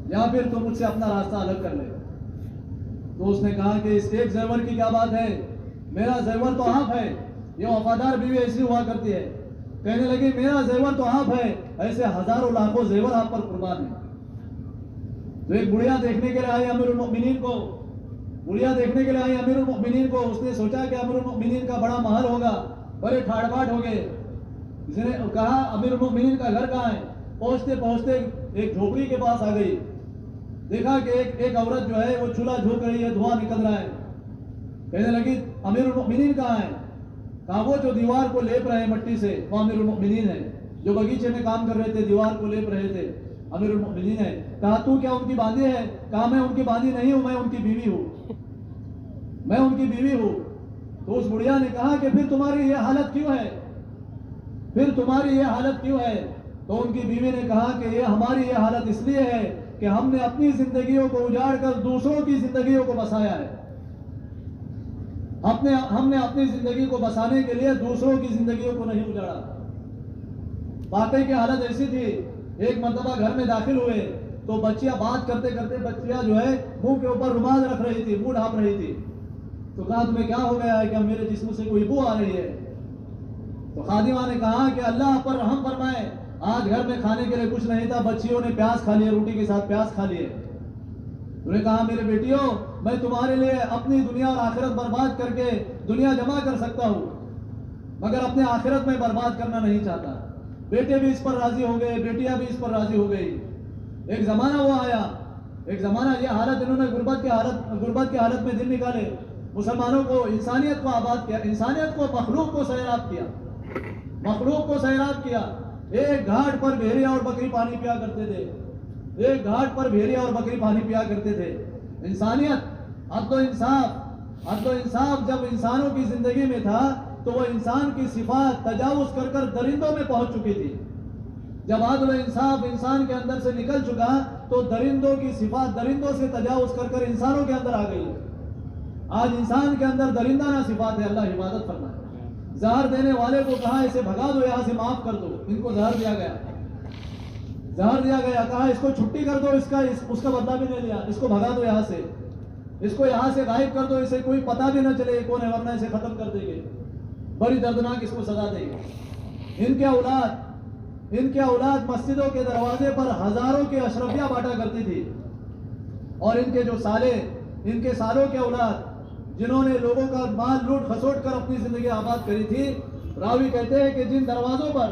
یا پھر تو مجھ سے اپنا راستہ الگ کر لے۔ تو اس نے کہا کہ اس ایک زیور کی کیا بات ہے، میرا زیور تو آپ ہے۔ یہ وفادار بیوی ایسی ہوا کرتی ہے، کہنے لگی میرا زیور تو آپ ہے، ایسے ہزاروں لاکھوں زیور آپ پر قربان ہیں۔ تو ایک بڑھیا دیکھنے کے لیے آئی امیر المؤمنین کو، اس نے سوچا کہ امیر المؤمنین کا بڑا محل ہوگا، بڑے ٹھاڑ باٹ ہو گئے۔ اس نے کہا امیر المؤمنین کا گھر کہاں ہے؟ پہنچتے ایک جھوپڑی کے پاس آ گئی، دیکھا کہ ایک عورت جو ہے وہ چولہا جھونک رہی ہے، دھواں نکل رہا ہے۔ کہنے لگی امیر المؤمنین کہاں ہے؟ کہا وہ جو دیوار کو لیپ رہے مٹی سے وہ امیر المؤمنین ہے، جو باغیچے میں کام کر رہے تھے دیوار کو لیپ رہے تھے، امیر المؤمنین ہے۔ کہا تو کیا ان کی باندھی ہے؟ کہا میں ان کی باندھی نہیں ہوں، میں ان کی بیوی ہوں۔ تو اس بڑھیا نے کہا کہ پھر تمہاری یہ حالت کیوں ہے؟ تو ان کی بیوی نے کہا کہ ہماری یہ حالت اس لیے ہے کہ ہم نے اپنی زندگیوں کو اجاڑ کر دوسروں کی زندگیوں کو بسایا ہے۔ ہم نے اپنی زندگی کو بسانے کے لیے دوسروں کی زندگیوں کو نہیں اجاڑا۔ واقعی کی حالت ایسی تھی، ایک مرتبہ گھر میں داخل ہوئے تو بچیاں بات کرتے بچیاں جو ہے منہ کے اوپر رومال رکھ رہی تھی، منہ ڈھانپ رہی تھی۔ تو کہا تمہیں کیا ہو گیا ہے کہ میرے جسم سے کوئی بو آ رہی ہے؟ تو خادمہ نے کہا کہ اللہ پر رحم فرمائے، آج گھر میں کھانے کے لیے کچھ نہیں تھا، بچیوں نے پیاز کھا لیے، روٹی کے ساتھ پیاز کھا لیے۔ انہوں نے کہا میرے بیٹیوں، میں تمہارے لیے اپنی دنیا اور آخرت برباد کر کے دنیا جمع کر سکتا ہوں، مگر اپنے آخرت میں برباد کرنا نہیں چاہتا۔ بیٹے بھی اس پر راضی ہو گئے، بیٹیاں بھی اس پر راضی ہو گئی۔ ایک زمانہ وہ آیا، یہ حالت، انہوں نے غربت کی حالت میں دن نکالے، مسلمانوں کو، انسانیت کو آباد کیا، انسانیت کو، مخلوق کو سیراب کیا۔ ایک گھاٹ پر بھیڑیا اور بکری پانی پیا کرتے تھے۔ انسانیت، عدل و انصاف جب انسانوں کی زندگی میں تھا تو وہ انسان کی صفات تجاوز کر درندوں میں پہنچ چکی تھی۔ جب عدل و انصاف انسان کے اندر سے نکل چکا تو درندوں کی صفات درندوں سے تجاوز کر انسانوں کے اندر آ گئی۔ آج انسان کے اندر درندانہ صفات ہے، اللہ حفاظت فرمائے۔ زہر دینے والے کو کہا اسے بھگا دو، یہاں سے معاف کر دو، ان کو زہر دیا گیا، کہا اس کو چھٹی کر دو، اس کا بدلہ بھی نہیں لیا، اس کو بھگا دو یہاں سے، اس کو یہاں سے غائب کر دو، اسے کوئی پتہ بھی نہ چلے کون ہے، ورنہ اسے ختم کر دیں گے، بڑی دردناک اس کو سزا دیں گے۔ ان کے اولاد مسجدوں کے دروازے پر ہزاروں کی اشرفیاں بانٹا کرتی تھی، اور ان کے سالوں کے اولاد جنہوں نے لوگوں کا مال لوٹ خسوٹ کر اپنی زندگی آباد کری تھی، راوی کہتے ہیں کہ جن دروازوں پر،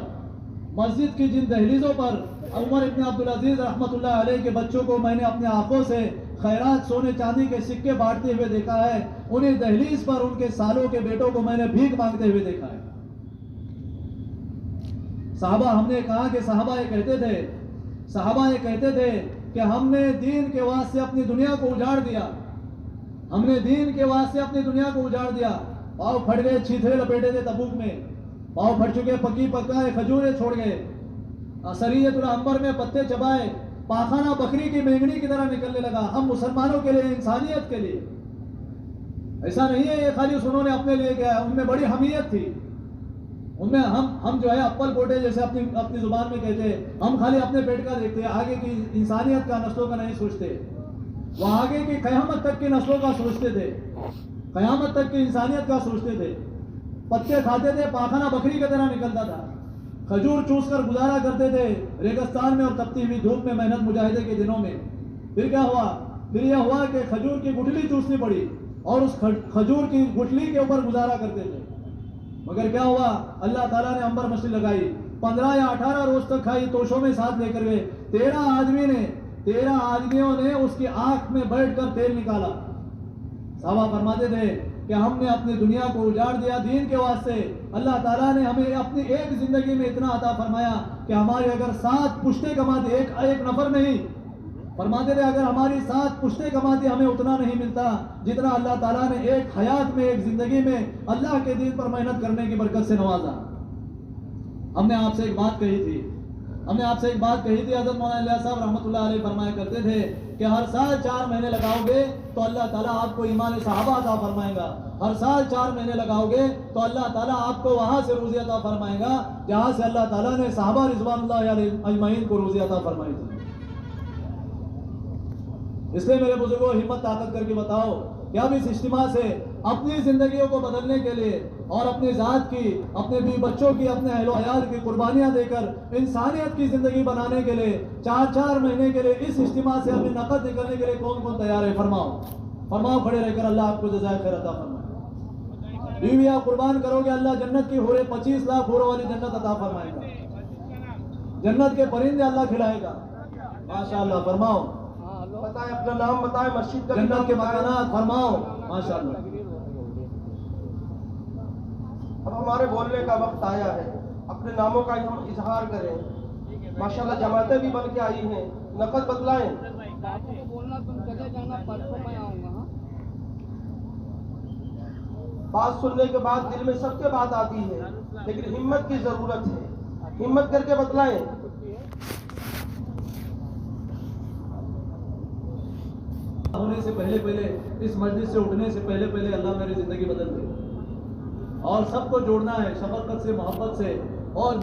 مسجد کی جن دہلیزوں پر عمر ابن عبدالعزیز رحمۃ اللہ علیہ کے بچوں کو میں نے اپنے آنکھوں سے خیرات سونے چاندی کے سکے بانٹتے ہوئے دیکھا ہے، انہیں دہلیز پر ان کے سالوں کے بیٹوں کو میں نے بھیک مانگتے ہوئے دیکھا ہے۔ صحابہ، ہم نے کہا کہ صحابہ یہ کہتے تھے کہ ہم نے دین کے واسطے اپنی دنیا کو اجاڑ دیا، ہم نے دین کے واسطے اپنی دنیا کو اجاڑ دیا۔ پاؤ پھٹ گئے، چھیترے لپیٹے تھے تبوک میں، پاؤ پھٹ چکے، پکی پکائے کھجورے چھوڑ گئے، سریۃ العنبر میں پتے چبائے، پاخانہ بکری کی مینگنی کی طرح نکلنے لگا۔ ہم مسلمانوں کے لیے، انسانیت کے لیے، ایسا نہیں ہے یہ خالی انہوں نے اپنے لیے کیا ہے، ان میں بڑی حمیت تھی، ان میں ہم جو ہے اپل پوٹے جیسے اپنی زبان میں کہتے ہیں، ہم خالی اپنے پیٹ کا دیکھتے ہیں، آگے کی انسانیت کا، نسلوں کا نہیں سوچتے۔ وہ آگے کی قیامت تک کی نسلوں کا سوچتے تھے، قیامت تک کی انسانیت کا سوچتے تھے۔ پتے کھاتے تھے، پاخانہ بکری کی طرح نکلتا تھا، کھجور چوس کر گزارا کرتے تھے ریگستان میں اور تپتی ہوئی دھوپ میں، محنت مجاہدے کے دنوں میں۔ پھر کیا ہوا؟ پھر یہ ہوا کہ کھجور کی گٹلی چوسنی پڑی اور اس کھجور کی گٹلی کے اوپر گزارا کرتے تھے۔ مگر کیا ہوا؟ اللہ تعالیٰ نے عنبر مچھلی لگائی، 15 یا 18 روز تک کھائی، توشوں میں ساتھ لے کر گئے۔ 13 آدمیوں نے اس کی آنکھ میں بیٹھ کر تیل نکالا۔ صحابہ فرماتے تھے کہ ہم نے اپنی دنیا کو اجاڑ دیا دین کے واسطے، اللہ تعالیٰ نے ہمیں اپنی ایک زندگی میں اتنا عطا فرمایا کہ ہماری اگر 7 پشتیں کماتی، ایک نفر نہیں، فرماتے تھے اگر ہماری 7 پشتیں کماتی ہمیں اتنا نہیں ملتا جتنا اللہ تعالیٰ نے ایک حیات میں، ایک زندگی میں اللہ کے دین پر محنت کرنے کی برکت سے نوازا۔ ہم نے آپ سے ایک بات کہی تھی، حضرت مولانا الیاس صاحب رحمۃ اللہ علیہ فرمایا کرتے تھے کہ ہر سال 4 مہینے لگاؤ گے تو اللہ تعالیٰ آپ کو ایمان صحابہ عطا فرمائے گا، ہر سال 4 مہینے لگاؤ گے تو اللہ تعالیٰ آپ کو وہاں سے روزی عطا فرمائے گا جہاں سے اللہ تعالیٰ نے صحابہ رضوان اللہ علیہ اجمعین کو روزی عطا فرمائی تھی۔ اس لیے میرے بزرگوں، ہمت طاقت کر کے بتاؤ کہ اب اس اجتماع سے اپنی زندگیوں کو بدلنے کے لیے اور اپنی ذات کی، اپنے بیوی بچوں کی، اپنے اہل و عیال کی قربانیاں دے کر انسانیت کی زندگی بنانے کے لیے 4 مہینے کے لیے اس اجتماع سے ہمیں نقد نکلنے کے لیے کون تیار ہے؟ فرماؤ کھڑے رہ کر، اللہ آپ کو جزائے خیر عطا فرمائے۔ بیوی آپ قربان کرو گے، اللہ جنت کی حوریں 25 لاکھ حوروں والی جنت عطا فرمائے گا، جنت کے پرندے اللہ کھلائے گا، ماشاءاللہ۔ فرماؤ، بتائیں اپنا نام، بتائیں مسجد کا جنت کے مکانات، فرماؤ ماشاءاللہ۔ اب ہمارے بولنے کا وقت آیا ہے، اپنے ناموں کا ہم اظہار کریں۔ ماشاءاللہ جماعتیں بھی بن کے آئی ہیں، نقد بتلائیں۔ بات سننے کے بعد دل میں سب کے بات آتی ہے، لیکن ہمت کی ضرورت ہے، ہمت کر کے بتلائیں۔ ہونے سے پہلے اس مجلس سے اٹھنے سے پہلے اللہ میری زندگی بدل دے، اور سب کو جوڑنا ہے شفقت سے، محبت سے، اور